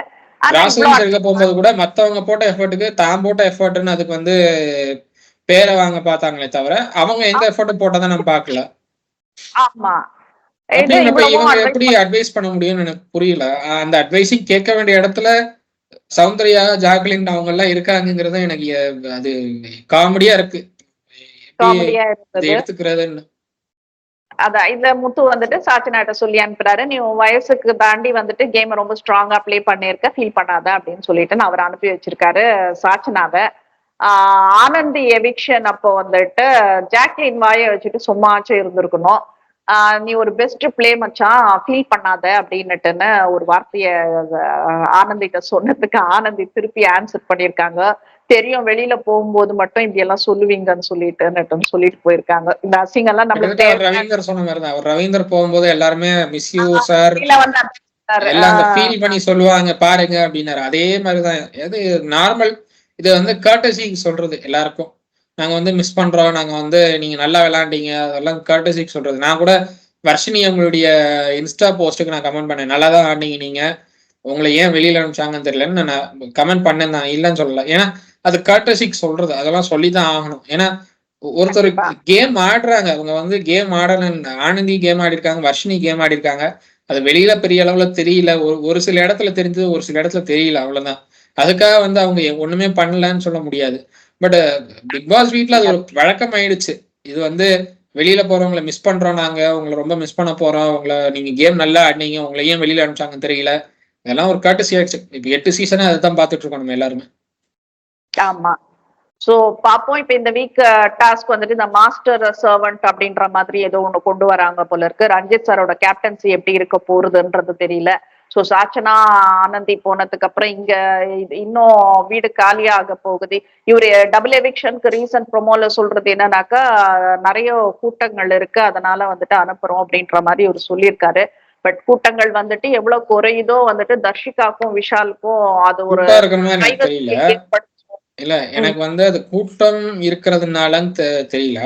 ராசின்னு இருக்க போகும்போது கூட மத்தவங்க போட்ட எஃபர்ட்டுக்கு தான் போட்ட எஃபர்ட்னு அதுக்கு வந்து பேரை வாங்க பார்த்தாங்களே தவிர அவங்க எந்த எஃபர்ட்டும் போட்டதை நம்ம பார்க்கல. ஆமா. அப்படிங்கிறப்ப இவங்க எப்படி அட்வைஸ் பண்ண முடியும்னு எனக்கு புரியல. அந்த அட்வைஸிங் கேட்க வேண்டிய இடத்துல சௌந்தர்யா, ஜாக்லின் அவங்க எல்லாம் இருக்காங்கிறது எனக்கு அது காமெடியா இருக்கு. எடுத்துக்கிறதுன்னு அதான் இந்த முத்து வந்துட்டு சாச்சினாட்ட சொல்லி அனுப்புறாரு. நீ உன் வயசுக்கு தாண்டி வந்துட்டு கேம் ரொம்ப ஸ்ட்ராங்கா பிளே பண்ணிருக்க, ஃபீல் பண்ணாத அப்படின்னு சொல்லிட்டு அவர் அனுப்பி வச்சிருக்காரு சாச்சனாவை. ஆனந்தி எவிக்ஷன் அப்போ வந்துட்டு ஜாக்லின் வாயை வச்சுட்டு சும்மாச்சும் இருந்திருக்கணும். நீ ஒரு பெஸ்ட் பிளே மச்சான், ஃபீல் பண்ணாத அப்படின்னுட்டுன்னு ஒரு வார்த்தைய ஆனந்திட்ட சொன்னதுக்கு ஆனந்தி திருப்பி ஆன்சர் பண்ணியிருக்காங்க. தெரியும் வெளியில போகும்போது மட்டும் இப்படி எல்லாம் சொல்லுவீங்கன்னு சொல்லிட்டு போயிருக்காங்க. இந்த அசிங்கம் எல்லாம் நம்மளுக்கு ரவீந்தர் சொன்ன மாதிரிதான். அவர் ரவீந்தர் போகும்போது எல்லாருமே மிஸ் யூ சார் எல்லாம் அந்த ஃபீல் பண்ணி சொல்லுவாங்க பாருங்க அப்படின்னாரு. அதே மாதிரிதான் எது நார்மல். இது வந்து கர்டசி சொல்றது எல்லாருக்கும். நாங்க வந்து மிஸ் பண்றோம், நாங்க வந்து நீங்க நல்லா விளையாண்டீங்க அதெல்லாம் கர்டசிக்கு சொல்றது. நான் கூட வர்ஷினி அவங்களுடைய இன்ஸ்டா போஸ்ட்டுக்கு நான் கமெண்ட் பண்ணேன், நல்லா தான் ஆடினீங்க நீங்க, உங்களை ஏன் வெளியில அனுப்பிச்சாங்கன்னு தெரியலன்னு நான் கமெண்ட் பண்ணேன். நான் இல்லைன்னு சொல்லல. ஏன்னா அது கர்டசிக்கு சொல்றது, அதெல்லாம் சொல்லிதான் ஆகணும். ஏன்னா ஒருத்தர் கேம் ஆடுறாங்க, அவங்க வந்து கேம் ஆடணும்னு ஆனந்தி கேம் ஆடி இருக்காங்க, வர்ஷினி கேம் ஆடி இருக்காங்க. அது வெளியில பெரிய அளவுல தெரியல, ஒரு சில இடத்துல தெரிஞ்சது, ஒரு சில இடத்துல தெரியல, அவ்வளவுதான். அதுக்காக வந்து அவங்க ஒண்ணுமே பண்ணலன்னு சொல்ல முடியாது. பட் பிக் பாஸ் வீட்ல அது ஒரு வழக்கம் ஆயிடுச்சு. இது வந்து வெளியில போறவங்களை மிஸ் பண்றோம், நாங்க உங்களை ரொம்ப மிஸ் பண்ண போறோம், உங்களை நீங்க கேம் நல்லா ஆடினீங்க, உங்களை ஏன் வெளியில அனுப்பிச்சாங்கன்னு தெரியல, இதெல்லாம் ஒரு கர்டசி ஆயிடுச்சு. இப்ப 8 சீசனே அதுதான் பாத்துட்டு இருக்கோம் நம்ம எல்லாருமே. ஆமா. சோ பாப்போம். இப்ப இந்த வீக் டாஸ்க் வந்துட்டு இந்த மாஸ்டர் சர்வன்ட் அப்படின்ற மாதிரி ஏதோ ஒண்ணு கொண்டு வராங்க போல இருக்கு. ரஞ்சித் சாரோட கேப்டன்சி எப்படி இருக்க போறதுன்றது தெரியல. சோ சாச்சனா ஆனந்தி போனதுக்கு அப்புறம் இங்க இன்னும் வீடு காலியாக போகுது. இவரு டபுள் எவிக்ஷனுக்கு ரீசன் ப்ரொமோல சொல்றது என்னன்னாக்கா நிறைய கூட்டங்கள் இருக்கு, அதனால வந்துட்டு அனுப்புறோம் அப்படின்ற மாதிரி இவர் சொல்லியிருக்காரு. பட் கூட்டங்கள் வந்துட்டு எவ்வளவு குறையுதோ வந்துட்டு தர்ஷிகாக்கும் விஷாலுக்கும் அது ஒரு இல்ல எனக்கு வந்து அது கூட்டம் இருக்கிறதுனாலன்னு தெரியல.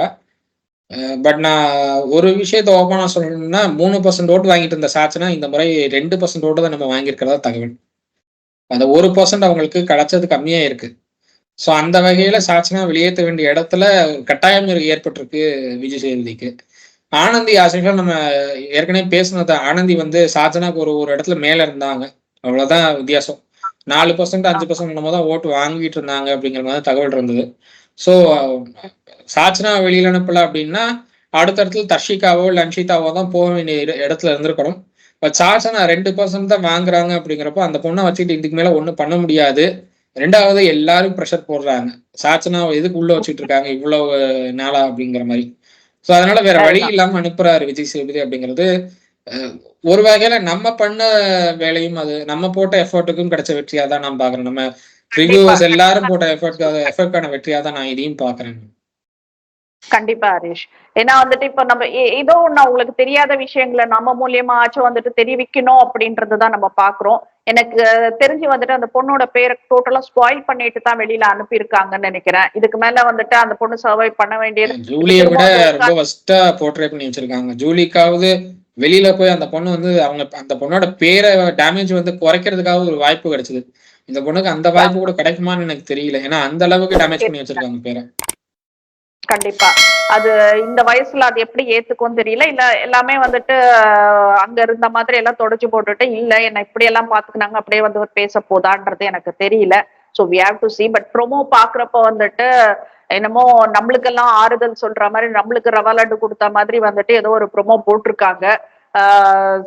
பட் நான் ஒரு விஷயத்த ஓப்பனா சொல்லணும்னா 3% ஓட்டு வாங்கிட்டு இருந்த சாச்சனா இந்த முறை 2% ஓட்டு தான் நம்ம வாங்கியிருக்கிறதா தகவல். அந்த 1% அவங்களுக்கு கிடைச்சது கம்மியா இருக்கு. ஸோ அந்த வகையில சாச்சனா வெளியேற்ற வேண்டிய இடத்துல கட்டாயம் ஏற்பட்டிருக்கு விஜய் சேதுபதிக்கு. ஆனந்தி ஆசிரியர்கள் நம்ம ஏற்கனவே பேசினது, ஆனந்தி வந்து சாச்சனாக்கு ஒரு இடத்துல மேல இருந்தாங்க, அவ்வளவுதான் வித்தியாசம். 4% 5% தான் ஓட்டு வாங்கிட்டு இருந்தாங்க அப்படிங்கிற மாதிரி தகவல் இருந்தது. ஸோ சாச்சனா வெளியில அனுப்பல அப்படின்னா அடுத்த இடத்துல தர்ஷிகாவோ இல்லை அன்ஷிதாவோ தான் போக வேண்டிய இடத்துல இருந்திருக்கணும். பட் சாச்சனா 2% தான் வாங்குறாங்க அப்படிங்கிறப்ப அந்த பொண்ணை வச்சுட்டு இதுக்கு மேல ஒன்றும் பண்ண முடியாது. ரெண்டாவது எல்லாரும் ப்ரெஷர் போடுறாங்க, சாச்சனாவை எதுக்கு உள்ள வச்சுட்டு இருக்காங்க இவ்வளவு நாளா அப்படிங்கிற மாதிரி. ஸோ அதனால வேற வழி இல்லாம அனுப்புறாரு விஜய் சேதுபதி அப்படிங்கிறது ஒரு வகையில நம்ம பண்ண வேலையும் அது நம்ம போட்ட எஃபர்ட்டுக்கும் கிடைச்ச வெற்றியா தான் நான் பாக்குறேன். நம்ம ரிவ்யூவர்ஸ் எல்லாரும் போட்ட எஃபர்ட்கான வெற்றியா தான் நான் இதையும் பாக்குறேன். கண்டிப்பா ஹரிஷ். ஏன்னா வந்துட்டு இப்ப நம்ம ஏதோ ஒண்ணு உங்களுக்கு தெரியாத விஷயங்களை நம்ம மூலியமா ஆச்சும் வந்துட்டு தெரிவிக்கணும் அப்படின்றதுதான் நம்ம பாக்குறோம். எனக்கு தெரிஞ்சு வந்துட்டு அந்த பொண்ணோட பேரை டோட்டலா ஸ்பாயில் பண்ணிட்டு தான் வெளியில அனுப்பியிருக்காங்கன்னு நினைக்கிறேன். இதுக்கு மேல வந்துட்டு அந்த பொண்ணு சர்வை பண்ண வேண்டியது. ஜூலியை விட ரொம்ப ஃபர்ஸ்டா போர்ட்ரே பண்ணி வச்சிருக்காங்க. ஜூலிக்காவது வெளியில போய் அந்த பொண்ணு வந்து அந்த பொண்ணோட பேரை டேமேஜ் வந்து குறைக்கிறதுக்காக ஒரு வாய்ப்பு கிடைச்சது. இந்த பொண்ணுக்கு அந்த வாய்ப்பு கூட கிடைக்குமான்னு எனக்கு தெரியல. ஏன்னா அந்த அளவுக்கு டேமேஜ் பண்ணி வச்சிருக்காங்க பேரை. கண்டிப்பா. அது இந்த வயசுல அது எப்படி ஏத்துக்கும்னு தெரியல. இல்ல எல்லாமே வந்துட்டு அங்க இருந்த மாதிரி எல்லாம் தொடச்சு போட்டுட்டு, இல்ல என்ன இப்படியெல்லாம் பாத்துக்கினாங்க, அப்படியே வந்து பேச போதான்றது எனக்கு தெரியல. So we have to see. But promo பாக்குறப்ப வந்துட்டு, என்னமோ நம்மளுக்கெல்லாம் ஆறுதல் சொல்ற மாரி, நம்மளுக்கு ரவா லட்டு குடுத்த மாதிரி வந்துட்டு ஏதோ ஒரு ப்ரோமோ போட்டிருக்காங்க.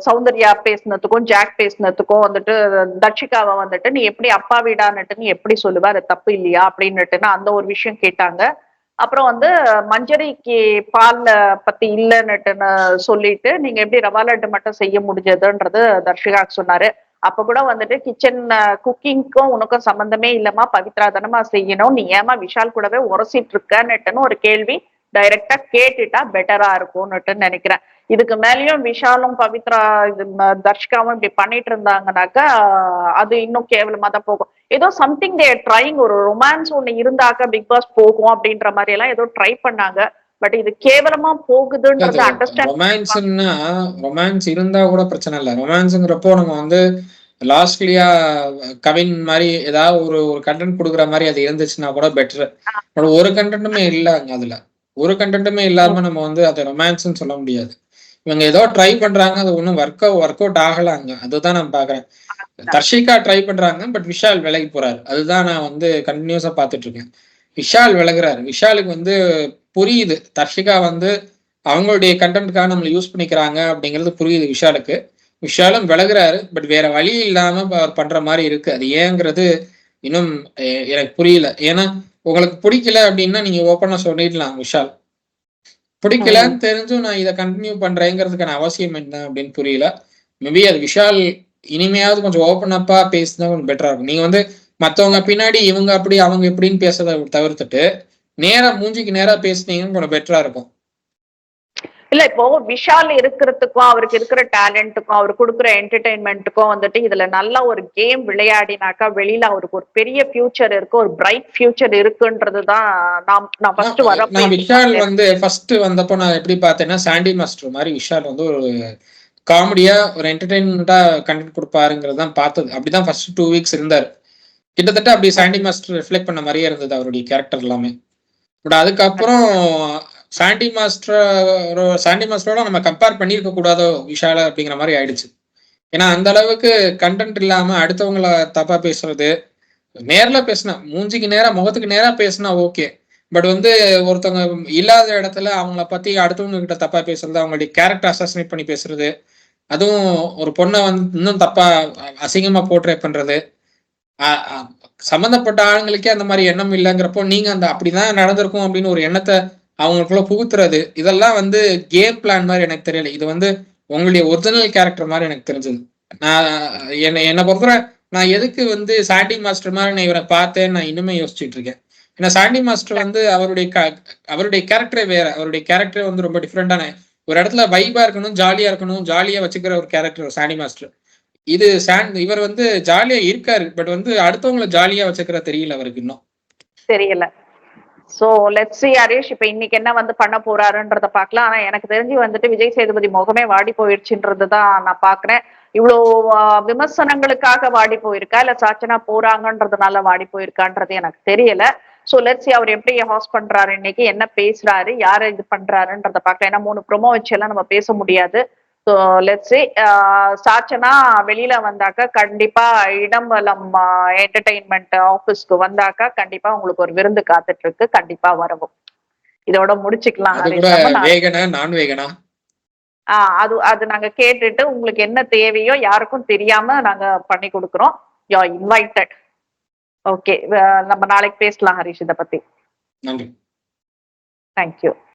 சௌந்தர்யா பேசினதுக்கும், ஜாக் பேசினதுக்கும் வந்துட்டு தர்ஷிகாவ வந்துட்டு, "நீ எப்படி அப்பா வீடான்னுட்டு நீ எப்படி சொல்லுவ? அது தப்பு இல்லையா?" அப்படின்னுட்டுன்னு அந்த ஒரு விஷயம் கேட்டாங்க. அப்புறம் வந்து மஞ்சரிக்கு பால்ல பத்தி இல்லன்னுட்டுன்னு சொல்லிட்டு, நீங்க எப்படி ரவா லட்டு மட்டும் செய்ய முடிஞ்சதுன்றது தர்ஷிகாக்கு சொன்னாரு. அப்ப கூட வந்துட்டு கிச்சன் குக்கிங்க்கும் உனக்கும் சம்பந்தமே இல்லம்மா, பவித்ரா தானம்மா செய்யணும். நீ ஏம்மா விஷால் கூடவே உரசிட்டு இருக்கன்னுட்டுன்னு ஒரு கேள்வி டைரக்டா கேட்டுட்டா பெட்டரா இருக்கும்னுட்டு நினைக்கிறேன். இதுக்கு மேலயும் விஷாலும் பவித்ரா இது தர்ஷிகாவும் இப்படி பண்ணிட்டு இருந்தாங்கன்னாக்கா, அது இன்னும் கேவலமா தான் போகும். ஏதோ சம்திங் தே ட்ரைங், ஒரு ரொமான்ஸ் ஒண்ணு இருந்தாக்க பிக் பாஸ் போகும் அப்படின்ற மாதிரி எல்லாம் ஏதோ ட்ரை பண்ணாங்க. பட் இது கேவலமா போகுதுன்றது அண்டர்ஸ்டாண்ட். ரொமான்ஸ்ன்னா ரொமான்ஸ் இருந்தா கூட பிரச்சனை இல்ல. ரொமான்ஸ்ங்கிறப்போ நம்ம வந்து லாஸ்ட்லியா கவின் மாதிரி ஏதாவது ஒரு ஒரு கண்டென்ட் கொடுக்குற மாதிரி அது இருந்துச்சுன்னா கூட பெட்டர். பட் ஒரு கண்டென்ட்டுமே இல்ல அதுல. ஒரு கண்டென்ட்டுமே இல்லாம நம்ம வந்து அதை ரொமான்ஸ்ன்னு சொல்ல முடியாது. இவங்க ஏதோ ட்ரை பண்றாங்க, அது ஒன்றும் ஒர்க் அவுட் ஆகலாங்க. அதுதான் நான் பாக்குறேன். தர்ஷிகா ட்ரை பண்றாங்க, பட் விஷால் விலகி போறாரு. அதுதான் நான் வந்து கண்டினியூஸா பாத்துட்டு இருக்கேன். விஷால் விலகுறாரு. விஷாலுக்கு வந்து புரியுது தர்ஷிகா வந்து அவங்களுடைய கண்டென்ட்காக நம்மளை யூஸ் பண்ணிக்கிறாங்க அப்படிங்கிறது புரியுது விஷாலுக்கு. விஷாலும் விலகுறாரு. பட் வேற வழி இல்லாம அவர் பண்ற மாதிரி இருக்கு. அது ஏங்கிறது இன்னும் எனக்கு புரியல. ஏன்னா உங்களுக்கு பிடிக்கல அப்படின்னா நீங்க ஓப்பனா சொல்லிடலாம். விஷால் பிடிக்கலன்னு தெரிஞ்சும் நான் இதை கண்டினியூ பண்றேங்கிறதுக்கான அவசியம் என்ன அப்படின்னு புரியல. மேபி அது விஷால் இனிமையாவது கொஞ்சம் ஓப்பன் அப்பா பேசினா கொஞ்சம் பெட்டரா இருக்கும். நீங்க வந்து மத்தவங்க பின்னாடி இவங்க அப்படி அவங்க எப்படின்னு பேசுறதை தவிர்த்துட்டு நேரா மூஞ்சிக்கு நேரா பேசுனீங்கன்னு கொஞ்சம் பெட்டரா இருக்கும். இல்ல இப்போ விஷால் இருக்கிறதுக்கும் அவருக்கு இருக்கிற டேலண்ட்டுக்கும் அவர் கொடுக்குற என்டர்டைன்மெண்ட்டுக்கும் வந்துட்டு இதுல நல்ல ஒரு கேம் விளையாடினாக்கா வெளியில அவருக்கு ஒரு பெரிய ஃபியூச்சர் இருக்கு, ஒரு பிரைட் ஃபியூச்சர் இருக்குன்றதுதான் நான் ஃபர்ஸ்ட் வரப்ப நான் விஷால் எதிர்பார்த்தேன். வந்து ஃபர்ஸ்ட் வந்தப்போ நான் எப்படி பார்த்தேன்னா சாண்டி மாஸ்டர் மாதிரி விஷால் வந்து ஒரு காமெடியா ஒரு என்டர்டைன்மெண்டா கண்டென்ட் கொடுப்பாருங்கிறது தான் பார்த்தது. அப்படிதான் ஃபர்ஸ்ட் 2 வீக்ஸ் இருந்தாரு. கிட்டத்தட்ட அப்படி சாண்டி மாஸ்டர் ரிஃப்ளெக்ட் பண்ண மாதிரியே இருந்தது அவருடைய கேரக்டர் எல்லாமே. பட் அதுக்கப்புறம் சாண்டி மாஸ்டரோட நம்ம கம்பேர் பண்ணியிருக்க கூடாதோ விஷால அப்படிங்கிற மாதிரி ஆயிடுச்சு. ஏன்னா அந்த அளவுக்கு கண்டென்ட் இல்லாம அடுத்தவங்கள தப்பா பேசுறது, நேர்ல பேசினா மூஞ்சிக்கு நேரா முகத்துக்கு நேரா பேசினா ஓகே. பட் வந்து ஒருத்தவங்க இல்லாத இடத்துல அவங்கள பத்தி அடுத்தவங்க கிட்ட தப்பா பேசுறது, அவங்களுடைய கேரக்டர் அசாசினேட் பண்ணி பேசுறது, அதுவும் ஒரு பொண்ணை வந்து இன்னும் தப்பா அசிங்கமா போர்ட்ரே பண்றது, சம்பந்தப்பட்ட ஆளுங்களுக்கே அந்த மாதிரி எண்ணம் இல்லைங்கிறப்போ நீங்க அந்த அப்படிதான் நடந்திருக்கும் அப்படின்னு ஒரு எண்ணத்தை அவங்களுக்குள்ள புகுத்துறது, இதெல்லாம் வந்து கேம் பிளான் மாதிரி எனக்கு தெரியல. இது வந்து உங்களுடைய ஒரிஜினல் கேரக்டர் மாதிரி எனக்கு தெரிஞ்சது. நான் என்னை பொறுத்தவரை நான் எதுக்கு வந்து சாண்டி மாஸ்டர் மாதிரி நான் இவரை பார்த்தேன் நான் இன்னுமே யோசிச்சுட்டு இருக்கேன். ஏன்னா சாண்டி மாஸ்டர் வந்து அவருடைய கேரக்டரே வேற. அவருடைய கேரக்டரே வந்து ரொம்ப டிஃப்ரெண்டான ஒரு இடத்துல வைபா இருக்கணும், ஜாலியா இருக்கணும், ஜாலியா வச்சுக்கிற ஒரு கேரக்டர் சாண்டி மாஸ்டர். இவர் வந்து ஜாலியா இருக்காரு. பட் வந்து அடுத்தவங்களை ஜாலியா வச்சுக்கிற தெரியல அவருக்கு இன்னும். தெரியல. சோ லெட்ஸ் சி ஹரிஷ் இப்ப இன்னைக்கு என்ன வந்து பண்ண போறாருன்றத பாக்கலாம். ஆனா எனக்கு தெரிஞ்சு வந்துட்டு விஜய் சேதுபதி முகமே வாடி போயிடுச்சுன்றதுதான் நான் பாக்குறேன். இவ்வளவு விமர்சனங்களுக்காக வாடி போயிருக்கா இல்ல சாச்சனா போறாங்கன்றதுனால வாடி போயிருக்கான்றது எனக்கு தெரியல. சோ லெட்ஸ் சி அவர் எப்படி ஹாஸ்ட் பண்றாரு, இன்னைக்கு என்ன பேசுறாரு, யாரு இது பண்றாருன்றத பாக்கலாம். ஏன்னா 3 ப்ரோமோ வச்சு எல்லாம் நம்ம பேச முடியாது. So let's see. சாச்சனா வெளியில வந்தாக்கா கண்டிப்பா இடம்பலம் என்டர்டெயின்மெண்ட் ஆபீஸ்க்கு வந்தாக்கா கண்டிப்பா உங்களுக்கு ஒரு விருந்து காத்துட்டு இருக்கு. கண்டிப்பா வரவும். இதோட முடிச்சுக்கலாம். அது கூட வேகனா நான் வேகனா அது அது நாங்க கேட்டுட்டு உங்களுக்கு என்ன தேவையோ யாருக்கும் தெரியாம நாங்க பண்ணி கொடுக்குறோம். You are invited. ஓகே, நம்ம நாளைக்கு பேசலாம் ஹரிஷ் இதை பத்தி. நன்றி. தேங்க்யூ.